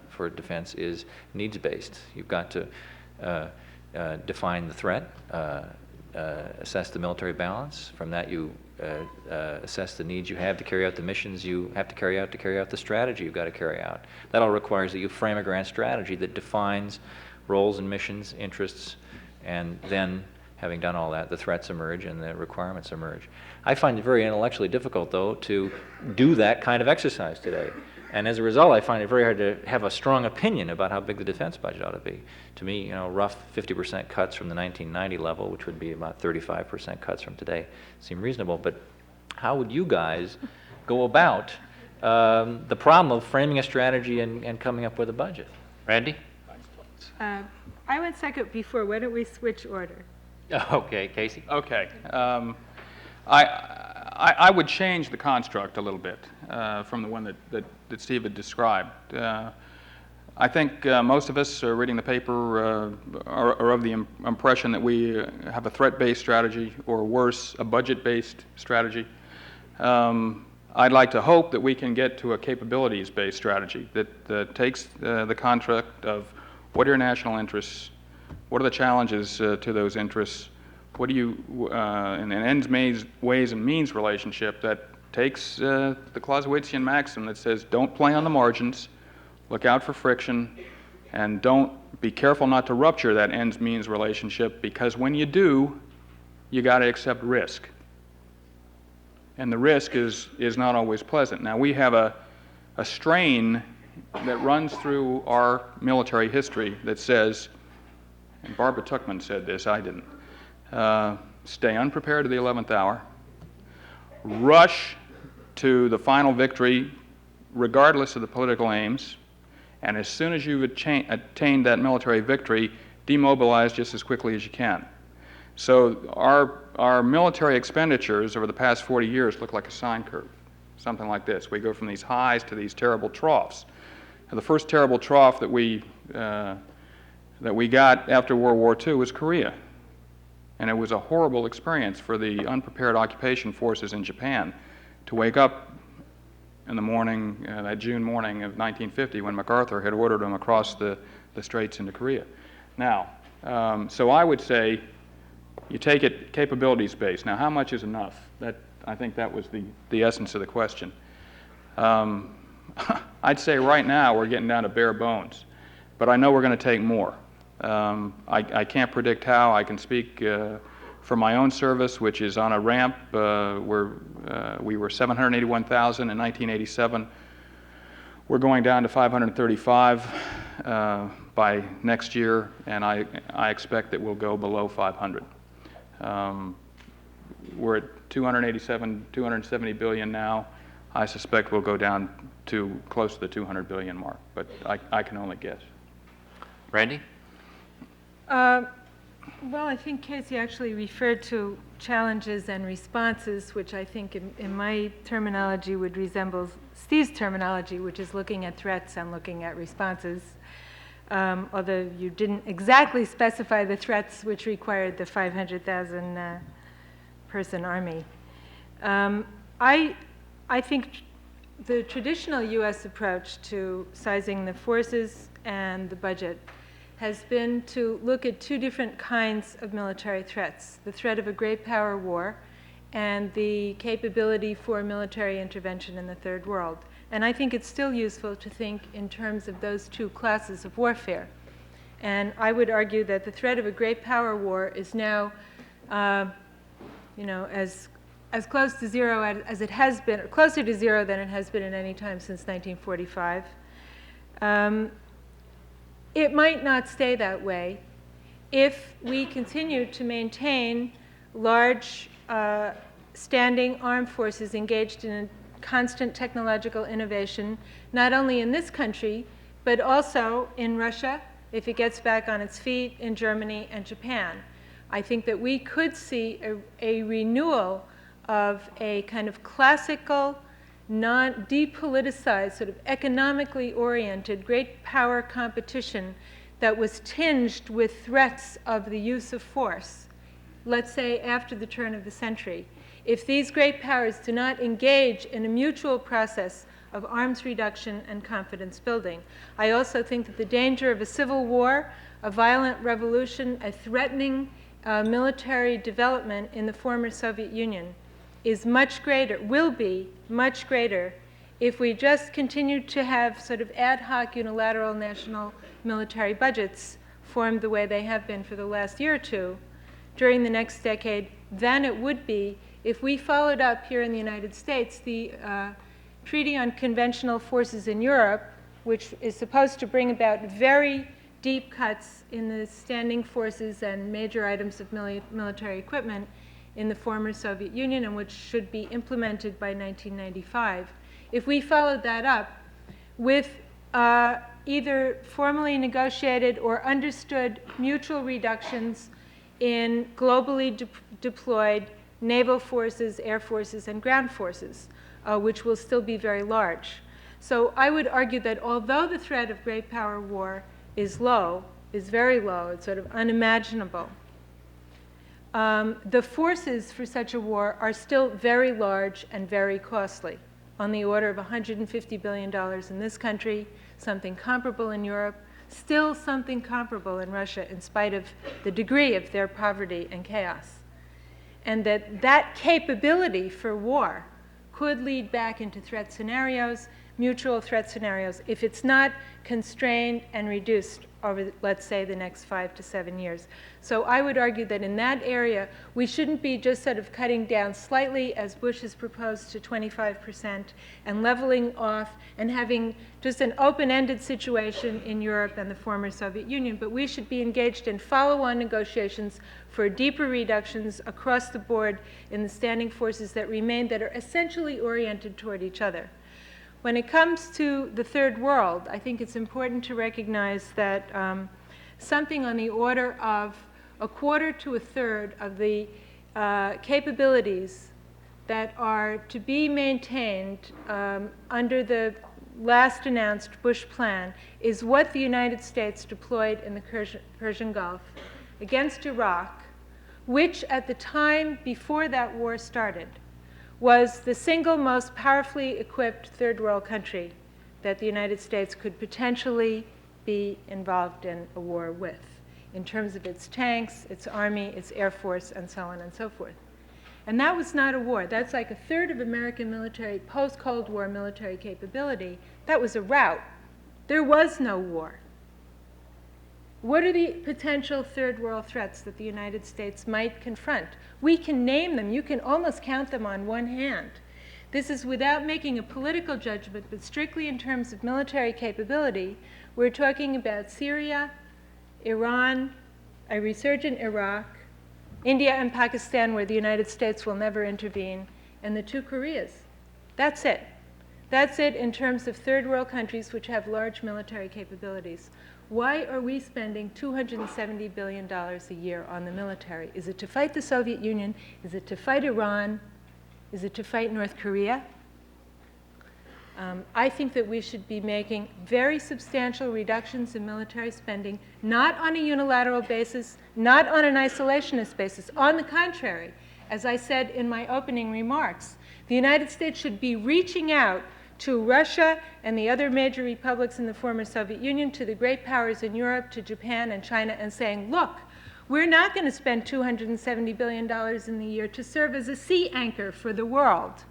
for defense is needs-based. You've got to define the threat, assess the military balance. From that, you assess the needs you have to carry out the missions you have to carry out the strategy you've got to carry out. That all requires that you frame a grand strategy that defines roles and missions, interests, and then, having done all that, the threats emerge and the requirements emerge. I find it very intellectually difficult, though, to do that kind of exercise today. And as a result, I find it very hard to have a strong opinion about how big the defense budget ought to be. To me, rough 50% cuts from the 1990 level, which would be about 35% cuts from today, seem reasonable. But how would you guys go about the problem of framing a strategy and coming up with a budget?
Randy?
I went second before. Why don't we switch order?
Okay, Casey?
Okay. I would change the construct a little bit from the one that Steve had described. I think most of us reading the paper are of the impression that we have a threat-based strategy, or worse, a budget-based strategy. I'd like to hope that we can get to a capabilities-based strategy that takes the construct of what are your national interests, what are the challenges to those interests, what do you, in an ends, ways, and means relationship that takes the Clausewitzian maxim that says don't play on the margins, look out for friction, and don't be careful not to rupture that ends-means relationship, because when you do, you got to accept risk. And the risk is not always pleasant. Now, we have a strain that runs through our military history that says, and Barbara Tuchman said this, I didn't, stay unprepared to the 11th hour, rush to the final victory regardless of the political aims, and as soon as you've attained that military victory, demobilize just as quickly as you can. So our military expenditures over the past 40 years look like a sine curve, something like this. We go from these highs to these terrible troughs. And the first terrible trough that we got after World War II was Korea. And it was a horrible experience for the unprepared occupation forces in Japan to wake up in the morning, that June morning of 1950, when MacArthur had ordered them across the straits into Korea. Now, so I would say you take it capabilities based. Now, how much is enough? I think that was the essence of the question. I'd say right now we're getting down to bare bones, but I know we're going to take more. I can't predict how. I can speak for my own service, which is on a ramp. We were 781,000 in 1987. We're going down to 535 by next year, and I expect that we'll go below 500. We're at 287, 270 billion now. I suspect we'll go down to close to the 200 billion mark, but I can only guess.
Randy?
Well, I think Casey actually referred to challenges and responses, which I think in my terminology would resemble Steve's terminology, which is looking at threats and looking at responses, although you didn't exactly specify the threats which required the 500,000 person army. I think the traditional U.S. approach to sizing the forces and the budget has been to look at two different kinds of military threats: the threat of a great power war and the capability for military intervention in the Third World. And I think it's still useful to think in terms of those two classes of warfare. And I would argue that the threat of a great power war is now, as close to zero as it has been, or closer to zero than it has been at any time since 1945. It might not stay that way if we continue to maintain large standing armed forces engaged in a constant technological innovation, not only in this country, but also in Russia, if it gets back on its feet, in Germany and Japan. I think that we could see a renewal of a kind of classical, non-depoliticized, sort of economically oriented great power competition that was tinged with threats of the use of force, let's say after the turn of the century. If these great powers do not engage in a mutual process of arms reduction and confidence building. I also think that the danger of a civil war, a violent revolution, a threatening military development in the former Soviet Union is much greater, will be much greater, if we just continue to have sort of ad hoc unilateral national military budgets formed the way they have been for the last year or two during the next decade than it would be if we followed up here in the United States the Treaty on Conventional Forces in Europe, which is supposed to bring about very deep cuts in the standing forces and major items of military equipment in the former Soviet Union, and which should be implemented by 1995. If we followed that up with either formally negotiated or understood mutual reductions in globally deployed naval forces, air forces, and ground forces, which will still be very large. So I would argue that although the threat of great power war is low, is very low, it's sort of unimaginable, the forces for such a war are still very large and very costly, on the order of $150 billion in this country, something comparable in Europe, still something comparable in Russia, in spite of the degree of their poverty and chaos. And that capability for war could lead back into threat scenarios, mutual threat scenarios, if it's not constrained and reduced over, let's say, the next 5 to 7 years. So I would argue that in that area, we shouldn't be just sort of cutting down slightly, as Bush has proposed, to 25%, and leveling off and having just an open-ended situation in Europe and the former Soviet Union, but we should be engaged in follow-on negotiations for deeper reductions across the board in the standing forces that remain, that are essentially oriented toward each other. When it comes to the Third World, I think it's important to recognize that something on the order of a quarter to a third of the capabilities that are to be maintained under the last announced Bush plan is what the United States deployed in the Persian Gulf against Iraq, which at the time before that war started was the single most powerfully equipped third world country that the United States could potentially be involved in a war with, in terms of its tanks, its army, its air force, and so on and so forth. And that was not a war. That's like a third of American military, post-Cold War military capability. That was a rout. There was no war. What are the potential third world threats that the United States might confront? We can name them. You can almost count them on one hand. This is without making a political judgment, but strictly in terms of military capability. We're talking about Syria, Iran, a resurgent Iraq, India and Pakistan, where the United States will never intervene, and the two Koreas. That's it. That's it in terms of third world countries which have large military capabilities. Why are we spending $270 billion a year on the military? Is it to fight the Soviet Union? Is it to fight Iran? Is it to fight North Korea? I think that we should be making very substantial reductions in military spending, not on a unilateral basis, not on an isolationist basis. On the contrary, as I said in my opening remarks, the United States should be reaching out to Russia and the other major republics in the former Soviet Union, to the great powers in Europe, to Japan and China, and saying, look, we're not going to spend $270 billion in the year to serve as a sea anchor for the world.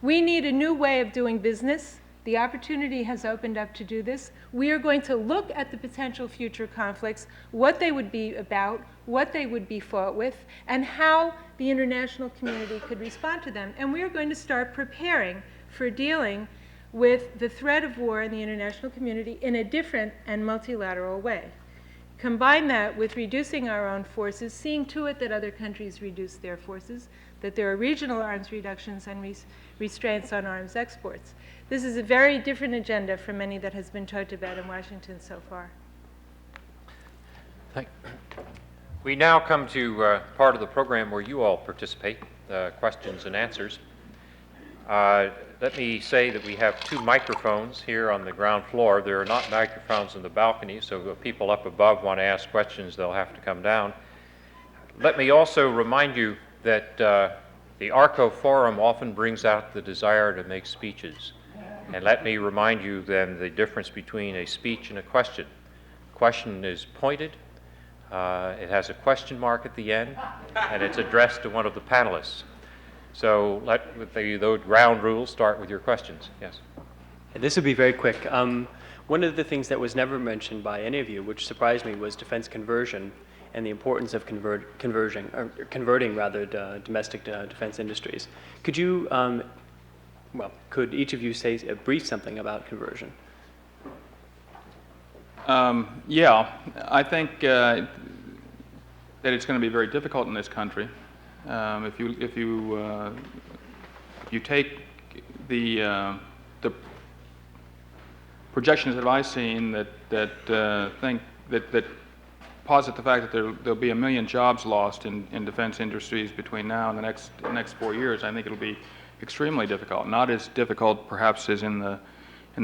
We need a new way of doing business. The opportunity has opened up to do this. We are going to look at the potential future conflicts, what they would be about, what they would be fought with, and how the international community could respond to them. And we are going to start preparing for dealing with the threat of war in the international community in a different and multilateral way. Combine that with reducing our own forces, seeing to it that other countries reduce their forces, that there are regional arms reductions and restraints on arms exports. This is a very different agenda from any that has been talked about in Washington so far.
We now come to part of the program where you all participate, questions and answers. Let me say that we have 2 microphones here on the ground floor. There are not microphones in the balcony, so if people up above want to ask questions, they'll have to come down. Let me also remind you that the ARCO Forum often brings out the desire to make speeches. And let me remind you then the difference between a speech and a question. A question is pointed, it has a question mark at the end, and it's addressed to one of the panelists. So let the ground rules start with your questions. Yes.
This would be very quick. One of the things that was never mentioned by any of you, which surprised me, was defense conversion and the importance of converting domestic defense industries. Could you, could each of you say brief something about conversion?
Yeah, I think that it's going to be very difficult in this country. If you take the projections that I've seen that posit the fact that there'll be 1 million jobs lost in defense industries between now and the next 4 years, I think it'll be extremely difficult. Not as difficult perhaps as in the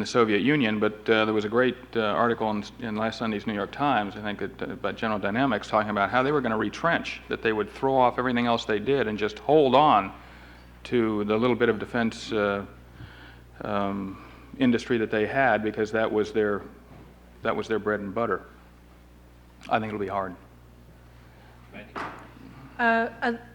Soviet Union, but there was a great article in last Sunday's New York Times, I think, about General Dynamics, talking about how they were going to retrench, that they would throw off everything else they did and just hold on to the little bit of defense industry that they had, because that was their bread and butter. I think it'll be hard.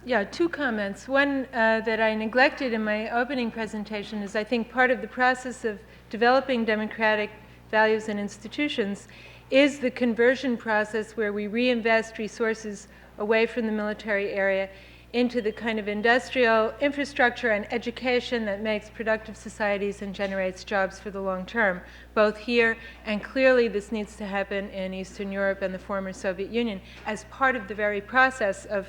Yeah, 2 comments. One that I neglected in my opening presentation is I think part of the process of developing democratic values and institutions is the conversion process where we reinvest resources away from the military area into the kind of industrial infrastructure and education that makes productive societies and generates jobs for the long term, both here and clearly this needs to happen in Eastern Europe and the former Soviet Union as part of the very process of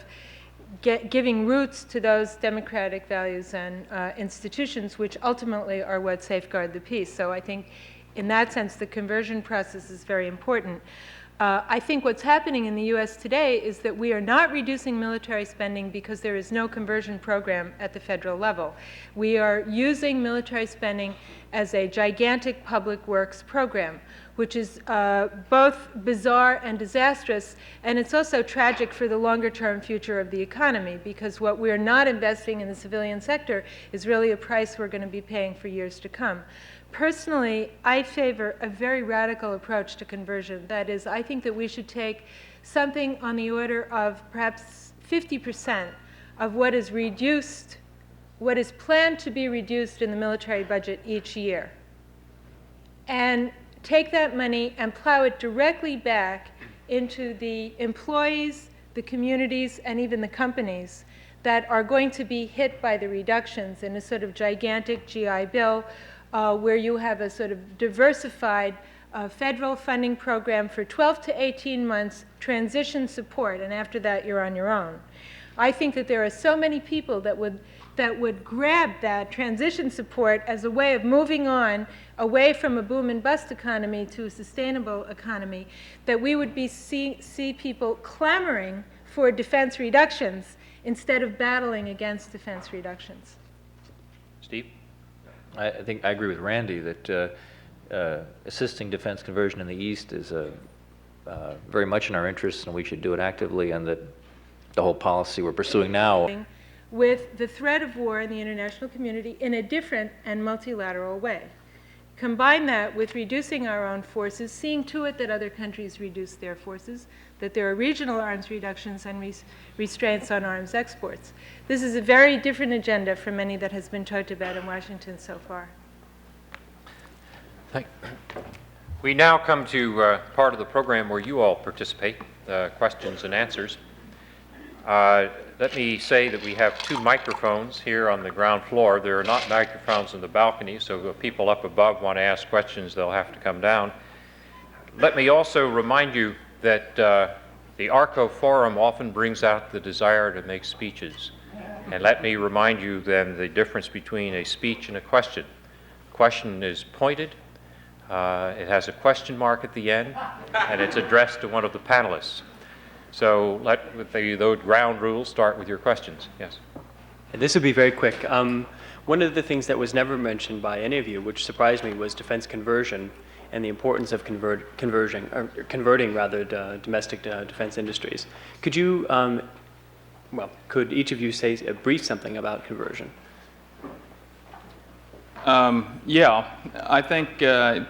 giving roots to those democratic values and institutions which ultimately are what safeguard the peace. So I think in that sense, the conversion process is very important. I think what's happening in the U.S. today is that we are not reducing military spending because there is no conversion program at the federal level. We are using military spending as a gigantic public works program, which is both bizarre and disastrous, and it's also tragic for the longer-term future of the economy, because what we're not investing in the civilian sector is really a price we're going to be paying for years to come. Personally, I favor a very radical approach to conversion. That is, I think that we should take something on the order of perhaps 50% of what is reduced, what is planned to be reduced in the military budget each year, and take that money and plow it directly back into the employees, the communities, and even the companies that are going to be hit by the reductions in a sort of gigantic GI Bill, where you have a sort of diversified federal funding program for 12 to 18 months transition support, and after that you're on your own. I think that there are so many people that would grab that transition support as a way of moving on away from a boom and bust economy to a sustainable economy, that we would see people clamoring for defense reductions instead of battling against defense reductions.
Steve?
I think I agree with Randy that assisting defense conversion in the East is very much in our interests, and we should do it actively, and that the whole policy we're pursuing now
with the threat of war in the international community in a different and multilateral way. Combine that with reducing our own forces, seeing to it that other countries reduce their forces, that there are regional arms reductions and restraints on arms exports. This is a very different agenda from many that has been talked about in Washington so far.
We now come to part of the program where you all participate, questions and answers. Let me say that we have 2 microphones here on the ground floor. There are not microphones in the balcony, so if people up above want to ask questions, they'll have to come down. Let me also remind you that the ARCO Forum often brings out the desire to make speeches. And let me remind you then the difference between a speech and a question. A question is pointed, it has a question mark at the end, and it's addressed to one of the panelists. So with those ground rules, start with your questions. Yes.
And this would be very quick. One of the things that was never mentioned by any of you, which surprised me, was defense conversion and the importance of converting domestic defense industries. Could you, could each of you say brief something about conversion?
Yeah, I think that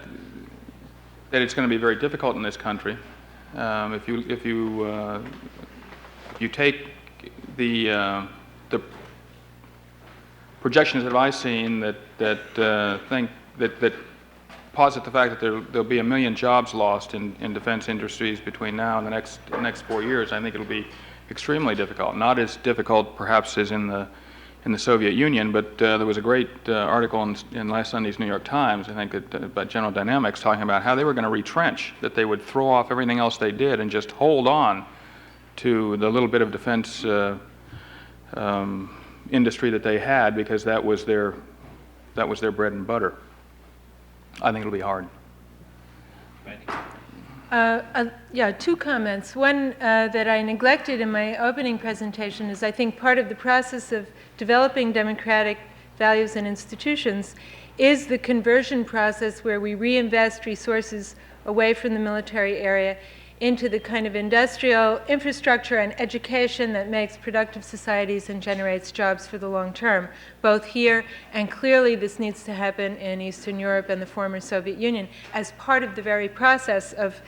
it's going to be very difficult in this country. If you take the projections that I've seen that posit the fact that there'll be 1 million jobs lost in defense industries between now and the next 4 years, I think it'll be extremely difficult. Not as difficult perhaps as in the Soviet Union, but there was a great article in last Sunday's New York Times, I think, about General Dynamics, talking about how they were going to retrench, that they would throw off everything else they did and just hold on to the little bit of defense industry that they had, because that was their bread and butter. I think it'll be hard.
Yeah, 2 comments. One that I neglected in my opening presentation is, I think, part of the process of developing democratic values and institutions is the conversion process where we reinvest resources away from the military area into the kind of industrial infrastructure and education that makes productive societies and generates jobs for the long term, both here and clearly this needs to happen in Eastern Europe and the former Soviet Union as part of the very process of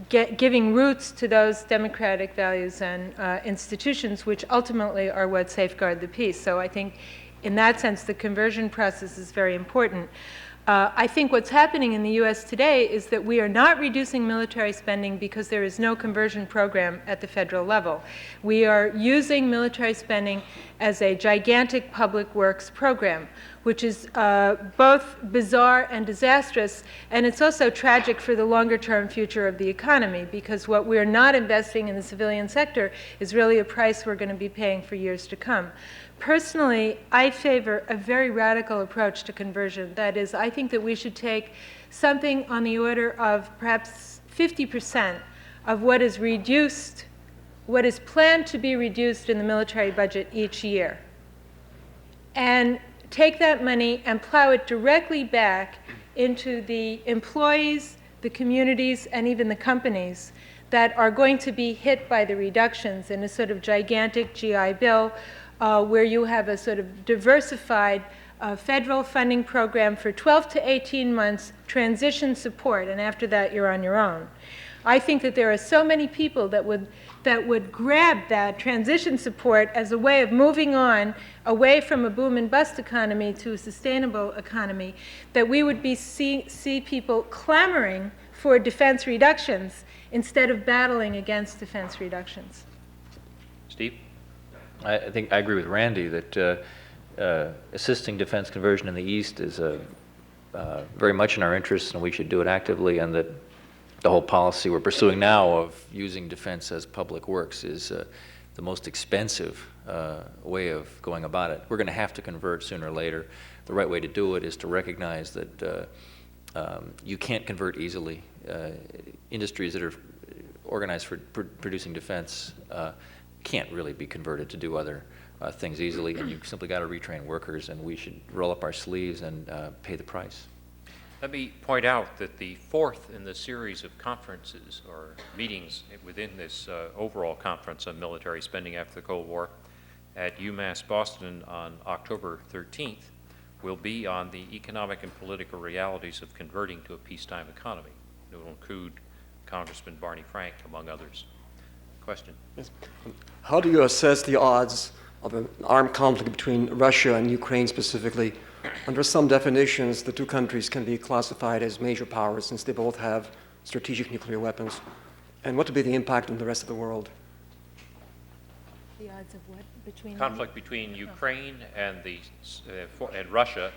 giving roots to those democratic values and institutions which ultimately are what safeguard the peace. So I think in that sense the conversion process is very important. I think what's happening in the U.S. today is that we are not reducing military spending because there is no conversion program at the federal level. We are using military spending as a gigantic public works program, which is both bizarre and disastrous, and it's also tragic for the longer-term future of the economy, because what we're not investing in the civilian sector is really a price we're going to be paying for years to come. Personally, I favor a very radical approach to conversion. That is, I think that we should take something on the order of perhaps 50% of what is reduced, what is planned to be reduced in the military budget each year, and take that money and plow it directly back into the employees, the communities, and even the companies that are going to be hit by the reductions in a sort of gigantic GI Bill, where you have a sort of diversified federal funding program for 12 to 18 months transition support, and after that you're on your own. I think that there are so many people that would grab that transition support as a way of moving on away from a boom and bust economy to a sustainable economy, that we would see people clamoring for defense reductions instead of battling against defense reductions.
Steve?
I think I agree with Randy that assisting defense conversion in the East is very much in our interest, and we should do it actively, and that the whole policy we're pursuing now of using defense as public works is the most expensive way of going about it. We're going to have to convert sooner or later. The right way to do it is to recognize that you can't convert easily. Industries that are organized for producing defense can't really be converted to do other things easily, and you've simply got to retrain workers, and we should roll up our sleeves and pay the price.
Let me point out that the fourth in the series of conferences or meetings within this overall conference on military spending after the Cold War at UMass Boston on October 13th will be on the economic and political realities of converting to a peacetime economy. It will include Congressman Barney Frank, among others. Question?
Yes. How do you assess the odds of an armed conflict between Russia and Ukraine specifically? Under some definitions, the two countries can be classified as major powers since they both have strategic nuclear weapons. And what would be the impact on the rest of the world?
The odds of what? Between
Conflict between Ukraine and and Russia,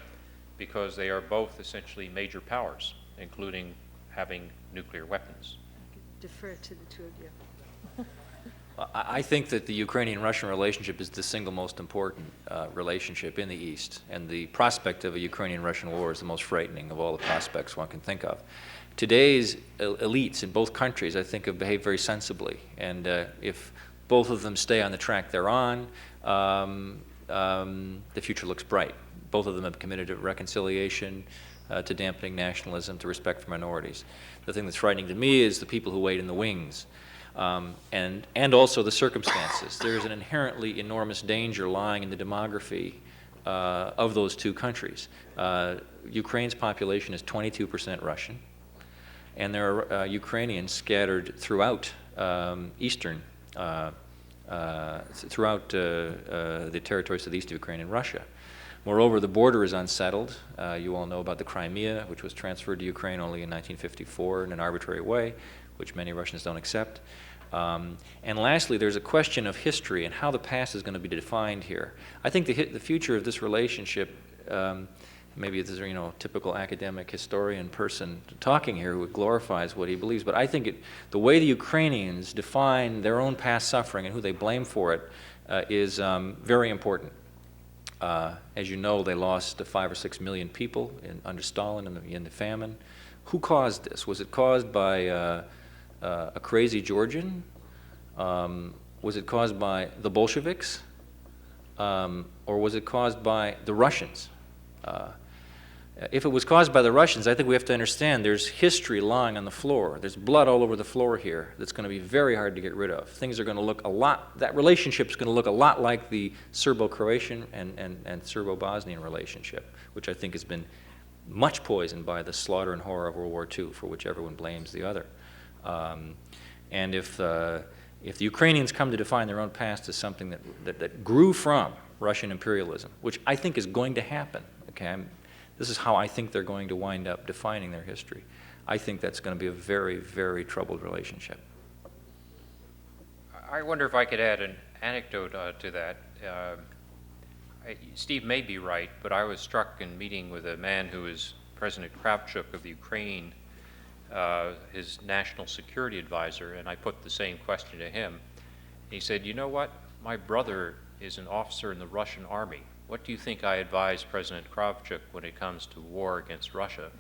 because they are both essentially major powers, including having nuclear weapons.
I could defer to the two of you.
I think that the Ukrainian-Russian relationship is the single most important relationship in the East, and the prospect of a Ukrainian-Russian war is the most frightening of all the prospects one can think of. Today's elites in both countries, I think, have behaved very sensibly, and if both of them stay on the track they're on, the future looks bright. Both of them have committed to reconciliation, to dampening nationalism, to respect for minorities. The thing that's frightening to me is the people who wait in the wings. And also the circumstances. There's an inherently enormous danger lying in the demography of those two countries. Ukraine's population is 22% Russian, and there are Ukrainians scattered throughout the territories to the east of Ukraine and Russia. Moreover, the border is unsettled. You all know about the Crimea, which was transferred to Ukraine only in 1954 in an arbitrary way, which many Russians don't accept. And lastly, there's a question of history and how the past is going to be defined here. I think the future of this relationship, maybe this is typical academic historian person talking here who glorifies what he believes, but I think the way the Ukrainians define their own past suffering and who they blame for it is very important. As you know, they lost 5 or 6 million people under Stalin in the famine. Who caused this? Was it caused by a crazy Georgian? Was it caused by the Bolsheviks? Or was it caused by the Russians? If it was caused by the Russians, I think we have to understand there's history lying on the floor. There's blood all over the floor here that's going to be very hard to get rid of. Things are going to look that relationship is going to look a lot like the Serbo-Croatian and Serbo-Bosnian relationship, which I think has been much poisoned by the slaughter and horror of World War II, for which everyone blames the other. And if the Ukrainians come to define their own past as something that grew from Russian imperialism, which I think is going to happen, okay, this is how I think they're going to wind up defining their history. I think that's going to be a very, very troubled relationship.
I wonder if I could add an anecdote to that. Steve may be right, but I was struck in meeting with a man who is President Kravchuk of the Ukraine, his national security advisor, and I put the same question to him. He said, you know what, my brother is an officer in the Russian army. What do you think I advise President Kravchuk when it comes to war against Russia?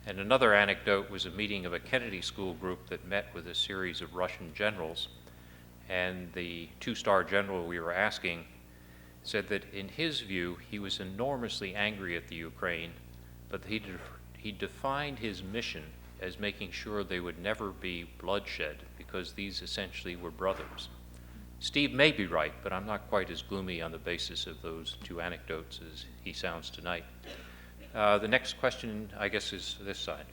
And another anecdote was a meeting of a Kennedy School group that met with a series of Russian generals, and the two-star general we were asking said that in his view he was enormously angry at the Ukraine, but he defined his mission as making sure they would never be bloodshed, because these essentially were brothers. Steve may be right, but I'm not quite as gloomy on the basis of those two anecdotes as he sounds tonight. The next question, I guess, is this side.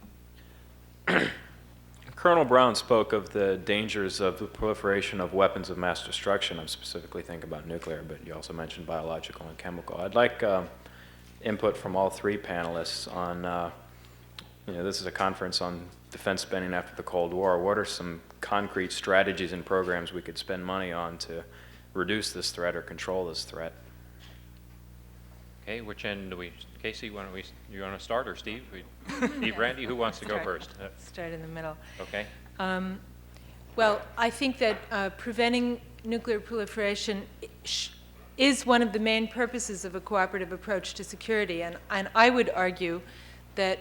Colonel Brown spoke of the dangers of the proliferation of weapons of mass destruction. I'm specifically thinking about nuclear, but you also mentioned biological and chemical. I'd like input from all three panelists on, this is a conference on defense spending after the Cold War. What are some concrete strategies and programs we could spend money on to reduce this threat or control this threat?
Okay, which end do we, Casey, you want to start, or Steve? Steve, Randy, who wants to go first?
Start in the middle.
Okay.
Well, I think that preventing nuclear proliferation is one of the main purposes of a cooperative approach to security. And I would argue that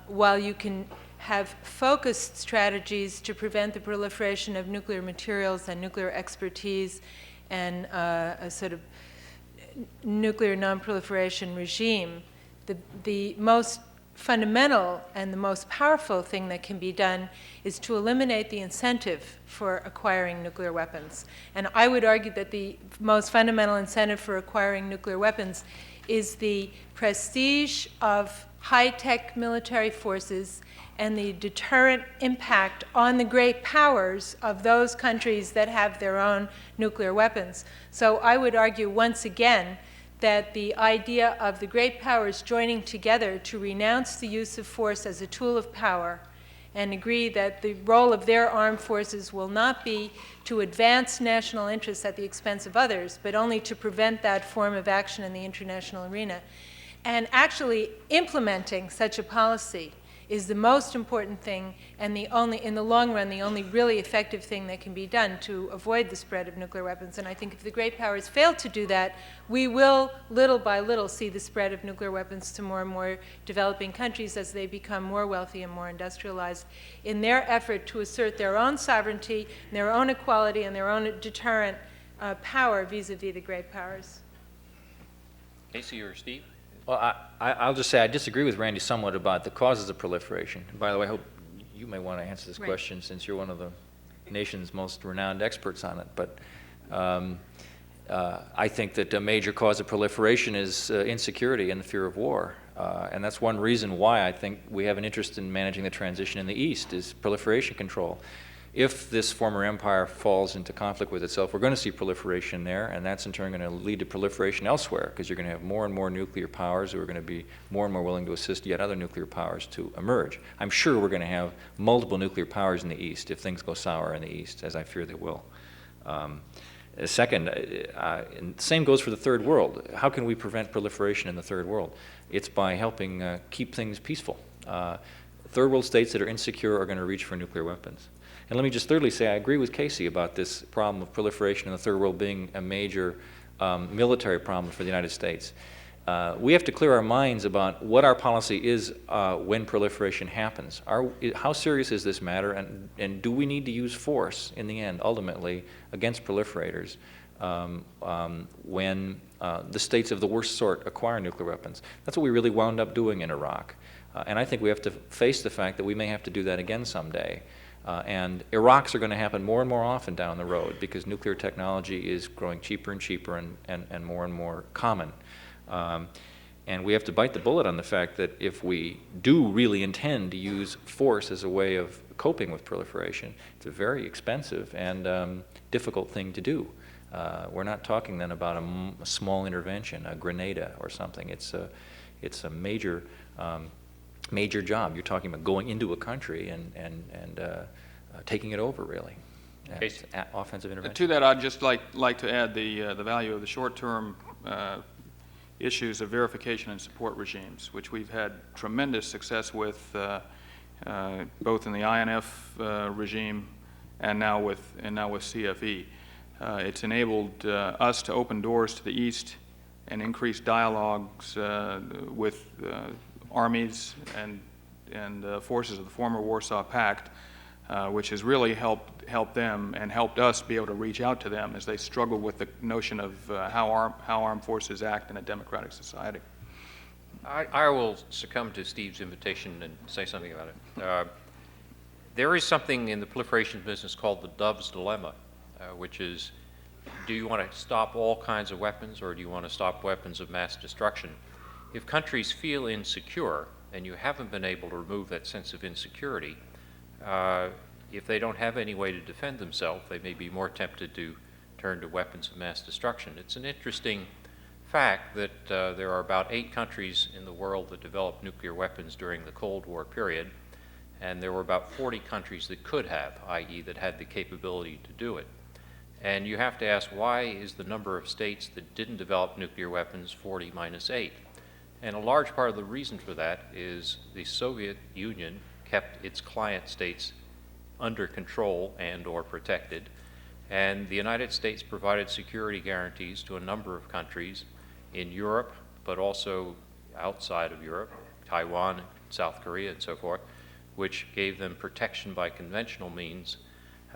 while you can have focused strategies to prevent the proliferation of nuclear materials and nuclear expertise and a sort of nuclear non-proliferation regime, the most fundamental and the most powerful thing that can be done is to eliminate the incentive for acquiring nuclear weapons. And I would argue that the most fundamental incentive for acquiring nuclear weapons is the prestige of high-tech military forces and the deterrent impact on the great powers of those countries that have their own nuclear weapons. So I would argue once again that the idea of the great powers joining together to renounce the use of force as a tool of power and agree that the role of their armed forces will not be to advance national interests at the expense of others, but only to prevent that form of action in the international arena. And actually implementing such a policy is the most important thing and the only, in the long run, the only really effective thing that can be done to avoid the spread of nuclear weapons. And I think if the great powers fail to do that, we will, little by little, see the spread of nuclear weapons to more and more developing countries as they become more wealthy and more industrialized in their effort to assert their own sovereignty, their own equality, and their own deterrent power vis-a-vis the great powers.
Casey or Steve?
Well, I'll just say I disagree with Randy somewhat about the causes of proliferation. By the way, I hope you may want to answer this question since you're one of the nation's most renowned experts on it. But I think that a major cause of proliferation is insecurity and the fear of war. And that's one reason why I think we have an interest in managing the transition in the East is proliferation control. If this former empire falls into conflict with itself, we're going to see proliferation there, and that's in turn going to lead to proliferation elsewhere, because you're going to have more and more nuclear powers who are going to be more and more willing to assist yet other nuclear powers to emerge. I'm sure we're going to have multiple nuclear powers in the East if things go sour in the East, as I fear they will. Second, and same goes for the third world. How can we prevent proliferation in the third world? It's by helping keep things peaceful. Third world states that are insecure are going to reach for nuclear weapons. And let me just thirdly say I agree with Casey about this problem of proliferation in the third world being a major military problem for the United States. We have to clear our minds about what our policy is when proliferation happens. How serious is this matter, and do we need to use force in the end, ultimately, against proliferators when the states of the worst sort acquire nuclear weapons? That's what we really wound up doing in Iraq. And I think we have to face the fact that we may have to do that again someday. And Iraqs are going to happen more and more often down the road because nuclear technology is growing cheaper and cheaper and more common. And we have to bite the bullet on the fact that if we do really intend to use force as a way of coping with proliferation, it's a very expensive and difficult thing to do. We're not talking then about a small intervention, a Grenada or something. It's a major job. You're talking about going into a country and taking it over, really. It's offensive intervention.
To that, I'd just like to add the value of the short-term issues of verification and support regimes, which we've had tremendous success with both in the INF regime and now with CFE. It's enabled us to open doors to the East and increase dialogues with armies and forces of the former Warsaw Pact, which has really helped them and helped us be able to reach out to them as they struggle with the notion of how armed forces act in a democratic society.
I will succumb to Steve's invitation and say something about it. There is something in the proliferation business called the Dove's Dilemma, which is, do you want to stop all kinds of weapons, or do you want to stop weapons of mass destruction? If countries feel insecure, and you haven't been able to remove that sense of insecurity, if they don't have any way to defend themselves, they may be more tempted to turn to weapons of mass destruction. It's an interesting fact that there are about 8 countries in the world that developed nuclear weapons during the Cold War period, and there were about 40 countries that could have, i.e. that had the capability to do it. And you have to ask, why is the number of states that didn't develop nuclear weapons 40 minus 8? And a large part of the reason for that is the Soviet Union kept its client states under control and or protected, and the United States provided security guarantees to a number of countries in Europe, but also outside of Europe, Taiwan, South Korea, and so forth, which gave them protection by conventional means,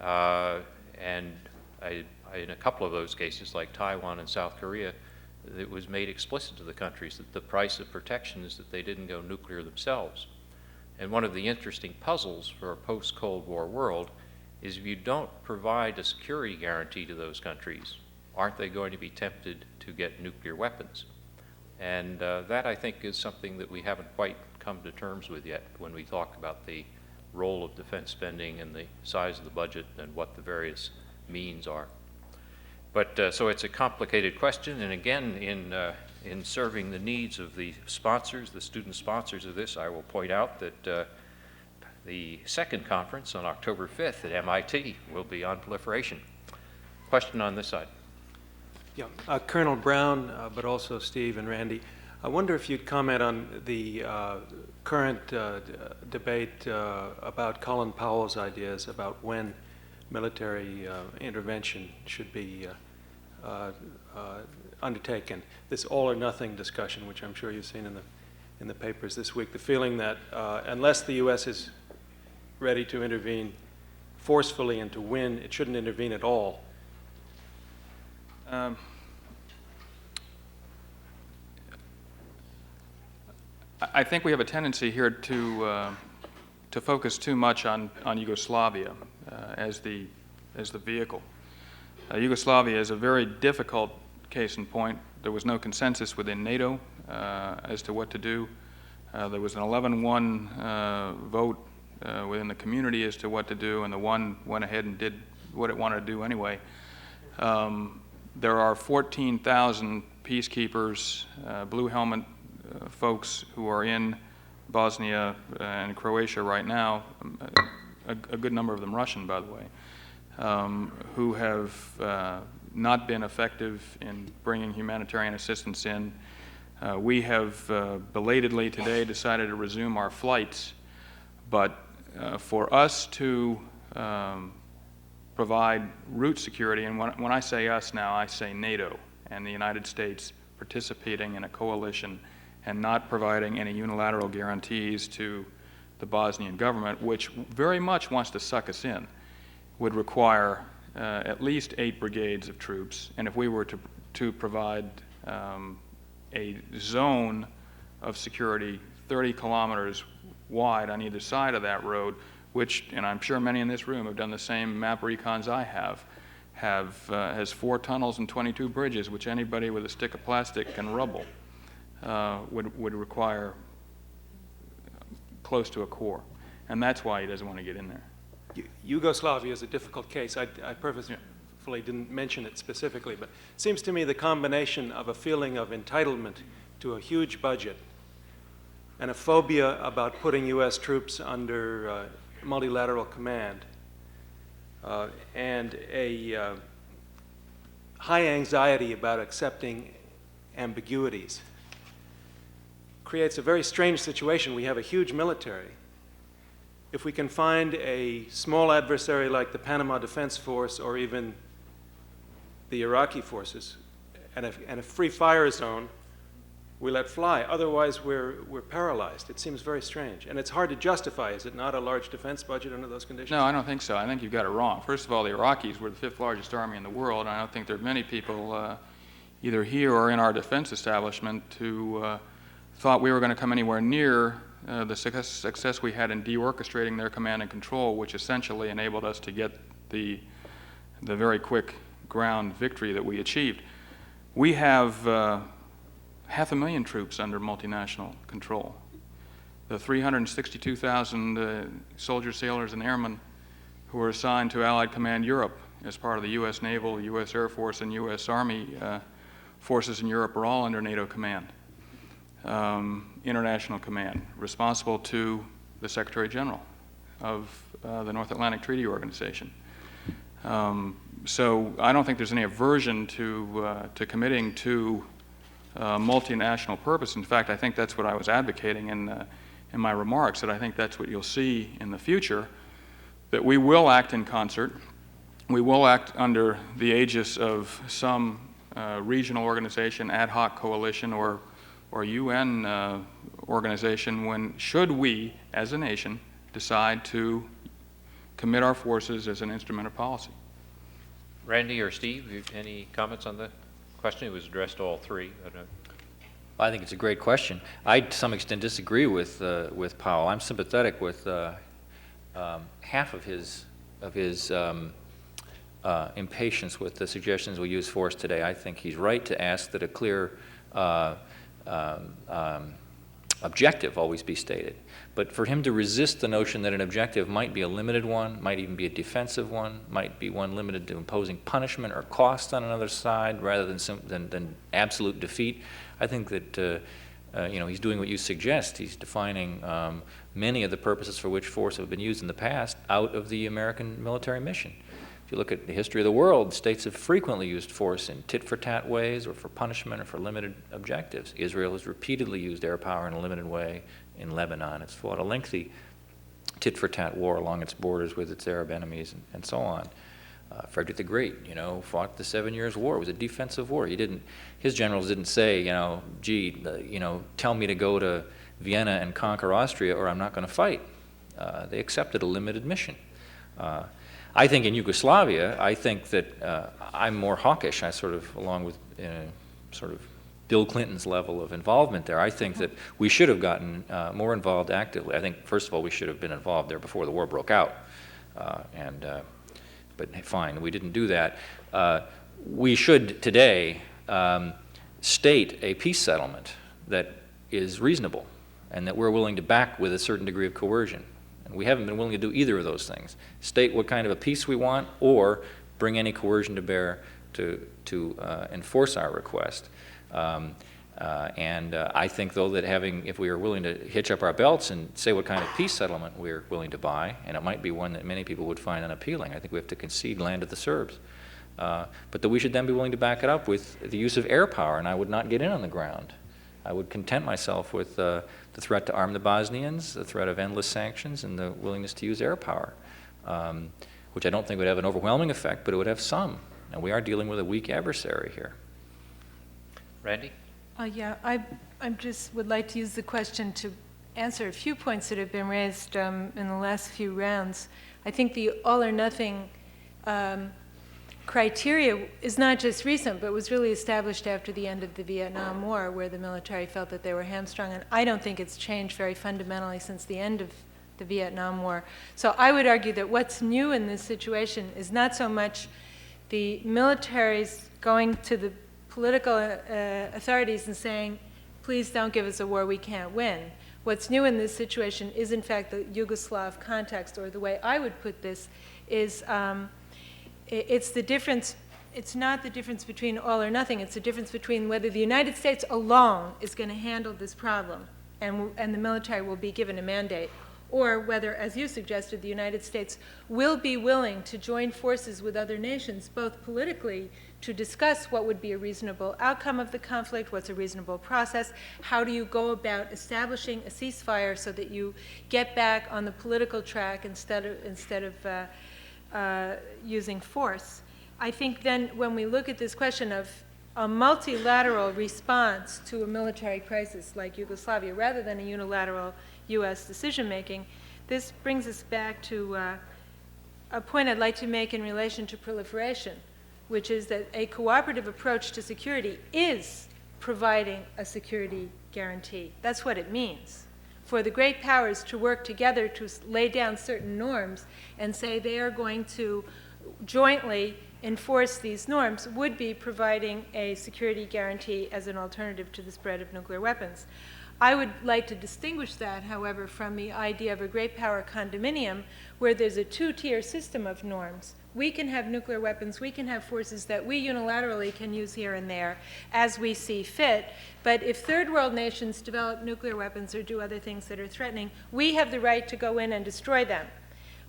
and in a couple of those cases, like Taiwan and South Korea, it was made explicit to the countries that the price of protection is that they didn't go nuclear themselves. And one of the interesting puzzles for a post-Cold War world is if you don't provide a security guarantee to those countries, aren't they going to be tempted to get nuclear weapons? And that, I think, is something that we haven't quite come to terms with yet when we talk about the role of defense spending and the size of the budget and what the various means are. But so it's a complicated question, and again, in serving the needs of the sponsors, the student sponsors of this, I will point out that the second conference on October 5th at MIT will be on proliferation. Question on this side.
Yeah, Colonel Brown, but also Steve and Randy, I wonder if you'd comment on the current debate about Colin Powell's ideas about when military intervention should be undertaken. This all or nothing discussion, which I'm sure you've seen in the papers this week, the feeling that unless the U.S. is ready to intervene forcefully and to win, it shouldn't intervene at all.
I think we have a tendency here to focus too much on Yugoslavia as the vehicle. Yugoslavia is a very difficult case in point. There was no consensus within NATO as to what to do. There was an 11-1 vote within the community as to what to do, and the one went ahead and did what it wanted to do anyway. There are 14,000 peacekeepers, blue helmet folks who are in Bosnia and Croatia right now, a good number of them Russian, by the way, who have not been effective in bringing humanitarian assistance in. We have belatedly today decided to resume our flights, but for us to provide route security, and when I say us now, I say NATO and the United States participating in a coalition and not providing any unilateral guarantees to the Bosnian government, which very much wants to suck us in, would require at least 8 brigades of troops. And if we were to provide a zone of security 30 kilometers wide on either side of that road, which, and I'm sure many in this room have done the same map recons I has 4 tunnels and 22 bridges, which anybody with a stick of plastic can rubble, would require close to a core. And that's why he doesn't want to get in there.
Yugoslavia is a difficult case. I purposefully didn't mention it specifically, but it seems to me the combination of a feeling of entitlement to a huge budget and a phobia about putting U.S. troops under multilateral command and a high anxiety about accepting ambiguities. Creates a very strange situation. We have a huge military. If we can find a small adversary like the Panama Defense Force or even the Iraqi forces and a free fire zone, we let fly. Otherwise, we're paralyzed. It seems very strange. And it's hard to justify, is it not, a large defense budget under those conditions?
No, I don't think so. I think you've got it wrong. First of all, the Iraqis were the 5th largest army in the world, and I don't think there are many people either here or in our defense establishment who thought we were going to come anywhere near the success we had in de-orchestrating their command and control, which essentially enabled us to get the very quick ground victory that we achieved. We have 500,000 troops under multinational control. The 362,000 soldiers, sailors, and airmen who were assigned to Allied Command Europe as part of the U.S. Naval, U.S. Air Force, and U.S. Army forces in Europe are all under NATO command, international command, responsible to the Secretary General of the North Atlantic Treaty Organization. So I don't think there's any aversion to committing to multinational purpose. In fact, I think that's what I was advocating in my remarks, that I think that's what you'll see in the future, that we will act in concert. We will act under the aegis of some regional organization, ad hoc coalition, or UN organization when, should we, as a nation, decide to commit our forces as an instrument of policy.
Randy or Steve, any comments on the question? It was addressed to all three.
I think it's a great question. I, to some extent, disagree with Powell. I'm sympathetic with half of his impatience with the suggestions we use force today. I think he's right to ask that a clear objective always be stated. But for him to resist the notion that an objective might be a limited one, might even be a defensive one, might be one limited to imposing punishment or cost on another side rather than absolute defeat, I think that he's doing what you suggest. He's defining many of the purposes for which force have been used in the past out of the American military mission. If you look at the history of the world, states have frequently used force in tit-for-tat ways or for punishment or for limited objectives. Israel has repeatedly used air power in a limited way in Lebanon. It's fought a lengthy tit-for-tat war along its borders with its Arab enemies and so on. Frederick the Great, fought the 7 Years' War. It was a defensive war. His generals didn't say, tell me to go to Vienna and conquer Austria or I'm not going to fight. They accepted a limited mission. I think in Yugoslavia, I think that I'm more hawkish. I sort of, along with sort of Bill Clinton's level of involvement there, I think that we should have gotten more involved actively. I think, first of all, we should have been involved there before the war broke out. But fine, we didn't do that. We should today state a peace settlement that is reasonable and that we're willing to back with a certain degree of coercion. And we haven't been willing to do either of those things. State what kind of a peace we want or bring any coercion to bear to enforce our request. I think, though, that if we are willing to hitch up our belts and say what kind of peace settlement we're willing to buy, and it might be one that many people would find unappealing, I think we have to concede land to the Serbs. But that we should then be willing to back it up with the use of air power, and I would not get in on the ground. I would content myself with the threat to arm the Bosnians, the threat of endless sanctions, and the willingness to use air power, which I don't think would have an overwhelming effect, but it would have some. And we are dealing with a weak adversary here.
Randy?
Yeah, I just would like to use the question to answer a few points that have been raised in the last few rounds. I think the all or nothing criteria is not just recent, but was really established after the end of the Vietnam War, where the military felt that they were hamstrung, and I don't think it's changed very fundamentally since the end of the Vietnam War. So I would argue that what's new in this situation is not so much the military's going to the political authorities and saying, please don't give us a war we can't win. What's new in this situation is, in fact, the Yugoslav context, or the way I would put this is it's the difference. It's not the difference between all or nothing. It's the difference between whether the United States alone is going to handle this problem and the military will be given a mandate, or whether, as you suggested, the United States will be willing to join forces with other nations, both politically, to discuss what would be a reasonable outcome of the conflict, what's a reasonable process, how do you go about establishing a ceasefire so that you get back on the political track instead of using force. I think then when we look at this question of a multilateral response to a military crisis like Yugoslavia, rather than a unilateral U.S. decision-making, this brings us back to a point I'd like to make in relation to proliferation, which is that a cooperative approach to security is providing a security guarantee. That's what it means. For the great powers to work together to lay down certain norms and say they are going to jointly enforce these norms would be providing a security guarantee as an alternative to the spread of nuclear weapons. I would like to distinguish that, however, from the idea of a great power condominium where there's a two-tier system of norms. We can have nuclear weapons, we can have forces that we unilaterally can use here and there as we see fit, but if third world nations develop nuclear weapons or do other things that are threatening, we have the right to go in and destroy them.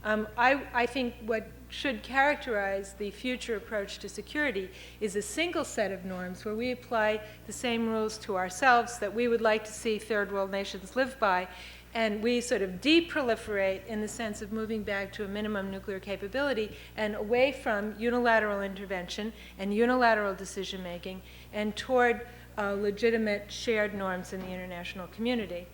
I think what should characterize the future approach to security is a single set of norms where we apply the same rules to ourselves that we would like to see third world nations live by, and we sort of deproliferate in the sense of moving back to a minimum nuclear capability and away from unilateral intervention and unilateral decision making and toward legitimate shared norms in the international community.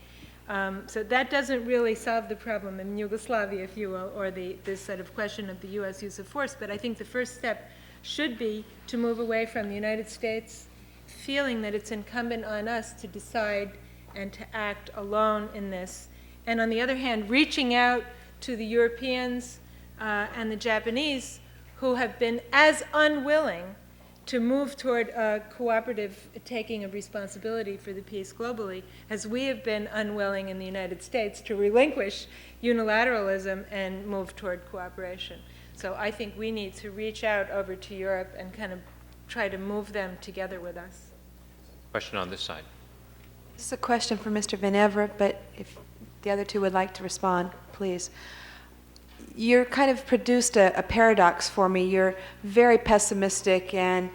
So that doesn't really solve the problem in Yugoslavia, if you will, or this sort of question of the U.S. use of force. But I think the first step should be to move away from the United States feeling that it's incumbent on us to decide and to act alone in this. And on the other hand, reaching out to the Europeans and the Japanese who have been as unwilling to move toward a cooperative taking of responsibility for the peace globally, as we have been unwilling in the United States to relinquish unilateralism and move toward cooperation. So I think we need to reach out over to Europe and kind of try to move them together with us.
Question on this side.
This is a question for Mr. Van Everen, but if the other two would like to respond, please. You're kind of produced a paradox for me. You're very pessimistic, and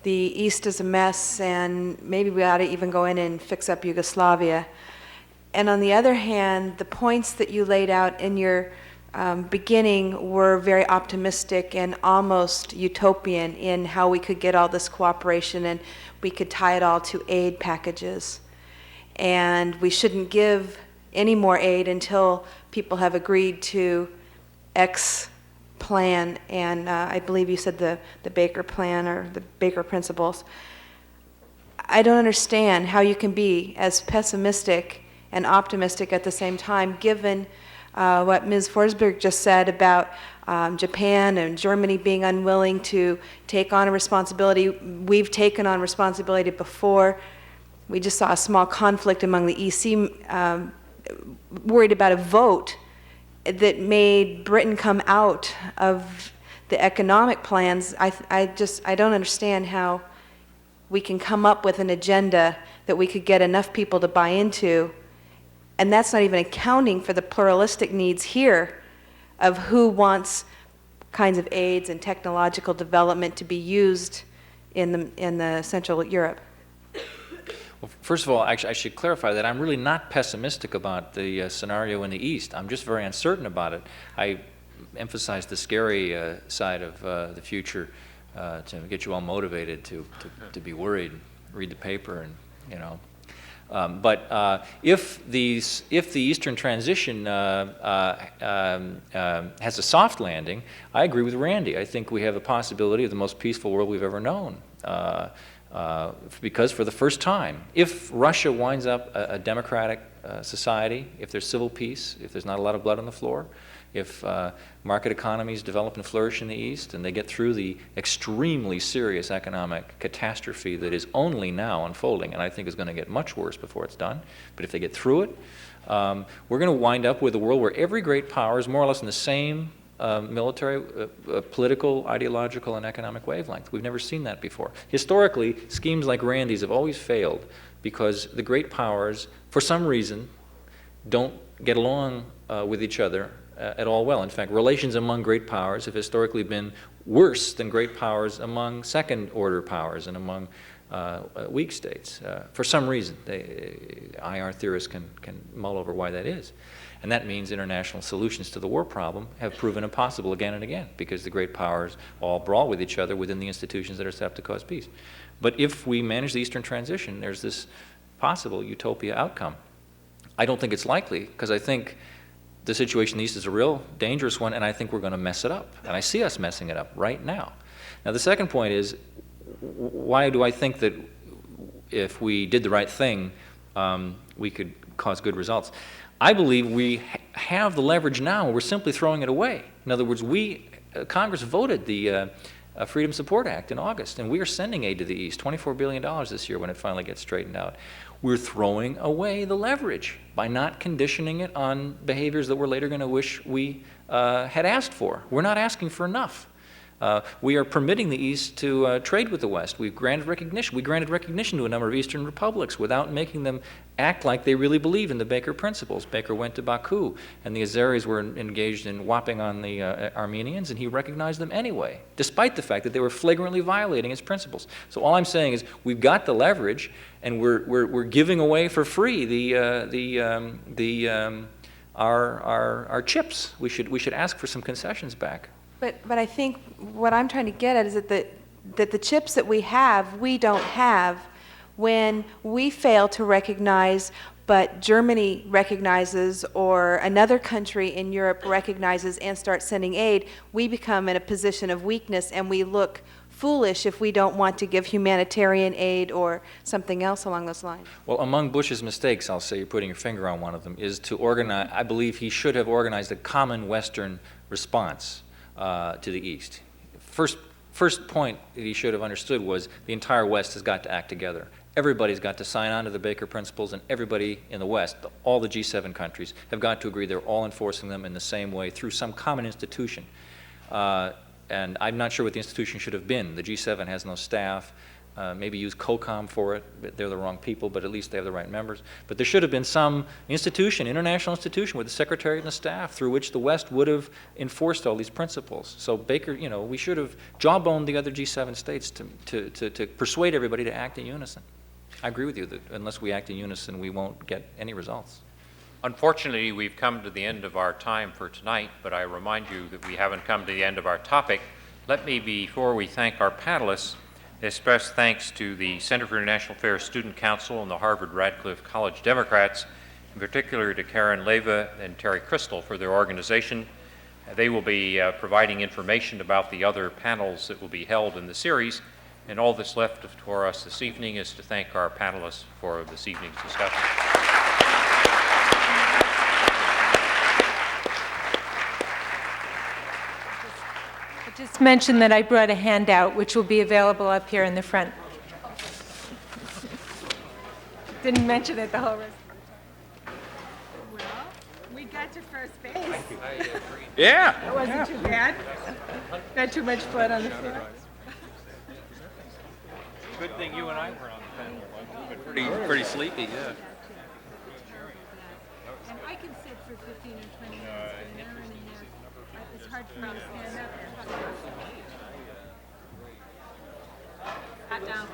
the East is a mess, and maybe we ought to even go in and fix up Yugoslavia. And on the other hand, the points that you laid out in your beginning were very optimistic and almost utopian in how we could get all this cooperation and we could tie it all to aid packages. And we shouldn't give any more aid until people have agreed to X plan, and I believe you said the Baker plan or the Baker principles. I don't understand how you can be as pessimistic and optimistic at the same time, given what Ms. Forsberg just said about Japan and Germany being unwilling to take on a responsibility. We've taken on responsibility before. We just saw a small conflict among the EC, worried about a vote that made Britain come out of the economic plans. I don't understand how we can come up with an agenda that we could get enough people to buy into, and that's not even accounting for the pluralistic needs here of who wants kinds of aids and technological development to be used in the Central Europe.
Well, first of all, actually, I should clarify that I'm really not pessimistic about the scenario in the East. I'm just very uncertain about it. I emphasize the scary side of the future to get you all motivated to be worried, read the paper, and you know. But if the Eastern transition has a soft landing, I agree with Randy. I think we have the possibility of the most peaceful world we've ever known. Because for the first time, if Russia winds up a democratic society, if there's civil peace, if there's not a lot of blood on the floor, if market economies develop and flourish in the East and they get through the extremely serious economic catastrophe that is only now unfolding and I think is going to get much worse before it's done, but if they get through it, we're going to wind up with a world where every great power is more or less in the same military, political, ideological, and economic wavelength. We've never seen that before. Historically, schemes like Randy's have always failed because the great powers, for some reason, don't get along with each other at all well. In fact, relations among great powers have historically been worse than great powers among second-order powers and among weak states. For some reason, IR theorists can mull over why that is. And that means international solutions to the war problem have proven impossible again and again, because the great powers all brawl with each other within the institutions that are set up to cause peace. But if we manage the Eastern transition, there's this possible utopia outcome. I don't think it's likely, because I think the situation in the East is a real dangerous one, and I think we're going to mess it up. And I see us messing it up right now. Now, the second point is, why do I think that if we did the right thing, we could cause good results? I believe we have the leverage now, and we're simply throwing it away. In other words, Congress voted the Freedom Support Act in August, and we are sending aid to the East, $24 billion this year when it finally gets straightened out. We're throwing away the leverage by not conditioning it on behaviors that we're later going to wish we had asked for. We're not asking for enough. We are permitting the East to trade with the West. We've granted recognition. We granted recognition to a number of Eastern republics without making them act like they really believe in the Baker principles. Baker went to Baku, and the Azeris were engaged in whopping on the Armenians, and he recognized them anyway, despite the fact that they were flagrantly violating his principles. So all I'm saying is we've got the leverage, and we're giving away for free our chips. We should ask for some concessions back.
But I think what I'm trying to get at is that the chips that we have, we don't have when we fail to recognize, but Germany recognizes, or another country in Europe recognizes and starts sending aid, we become in a position of weakness, and we look foolish if we don't want to give humanitarian aid or something else along those lines.
Well, among Bush's mistakes, I'll say, you're putting your finger on one of them, is to organize. I believe he should have organized a common Western response to the East. First point that he should have understood was the entire West has got to act together. Everybody's got to sign on to the Baker principles, and everybody in the West, all the G7 countries, have got to agree they're all enforcing them in the same way through some common institution. And I'm not sure what the institution should have been. The G7 has no staff. Maybe use COCOM for it. But they're the wrong people, but at least they have the right members. But there should have been some institution, international institution, with the secretary and the staff through which the West would have enforced all these principles. So Baker, we should have jawboned the other G7 states to persuade everybody to act in unison. I agree with you that unless we act in unison, we won't get any results.
Unfortunately, we've come to the end of our time for tonight, but I remind you that we haven't come to the end of our topic. Let me, before we thank our panelists, express thanks to the Center for International Affairs Student Council and the Harvard Radcliffe College Democrats, in particular to Karen Leva and Terry Crystal for their organization. They will be providing information about the other panels that will be held in the series, and all that's left for us this evening is to thank our panelists for this evening's discussion.
Just mention that I brought a handout, which will be available up here in the front. Didn't mention it the whole rest of the time. Well, we got to first base. Thank you.
Yeah.
It wasn't too bad. Not too much blood on the floor.
Good thing you and I were on the panel. Pretty sleepy, yeah.
And I can sit for 15 or 20 minutes, an hour and a half. It's hard for me to stand up.
Down.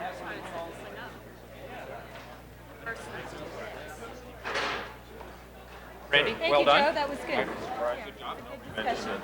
Randy,
Thank
well
you,
done.
Joe. That was good.
Good job.
Good discussion.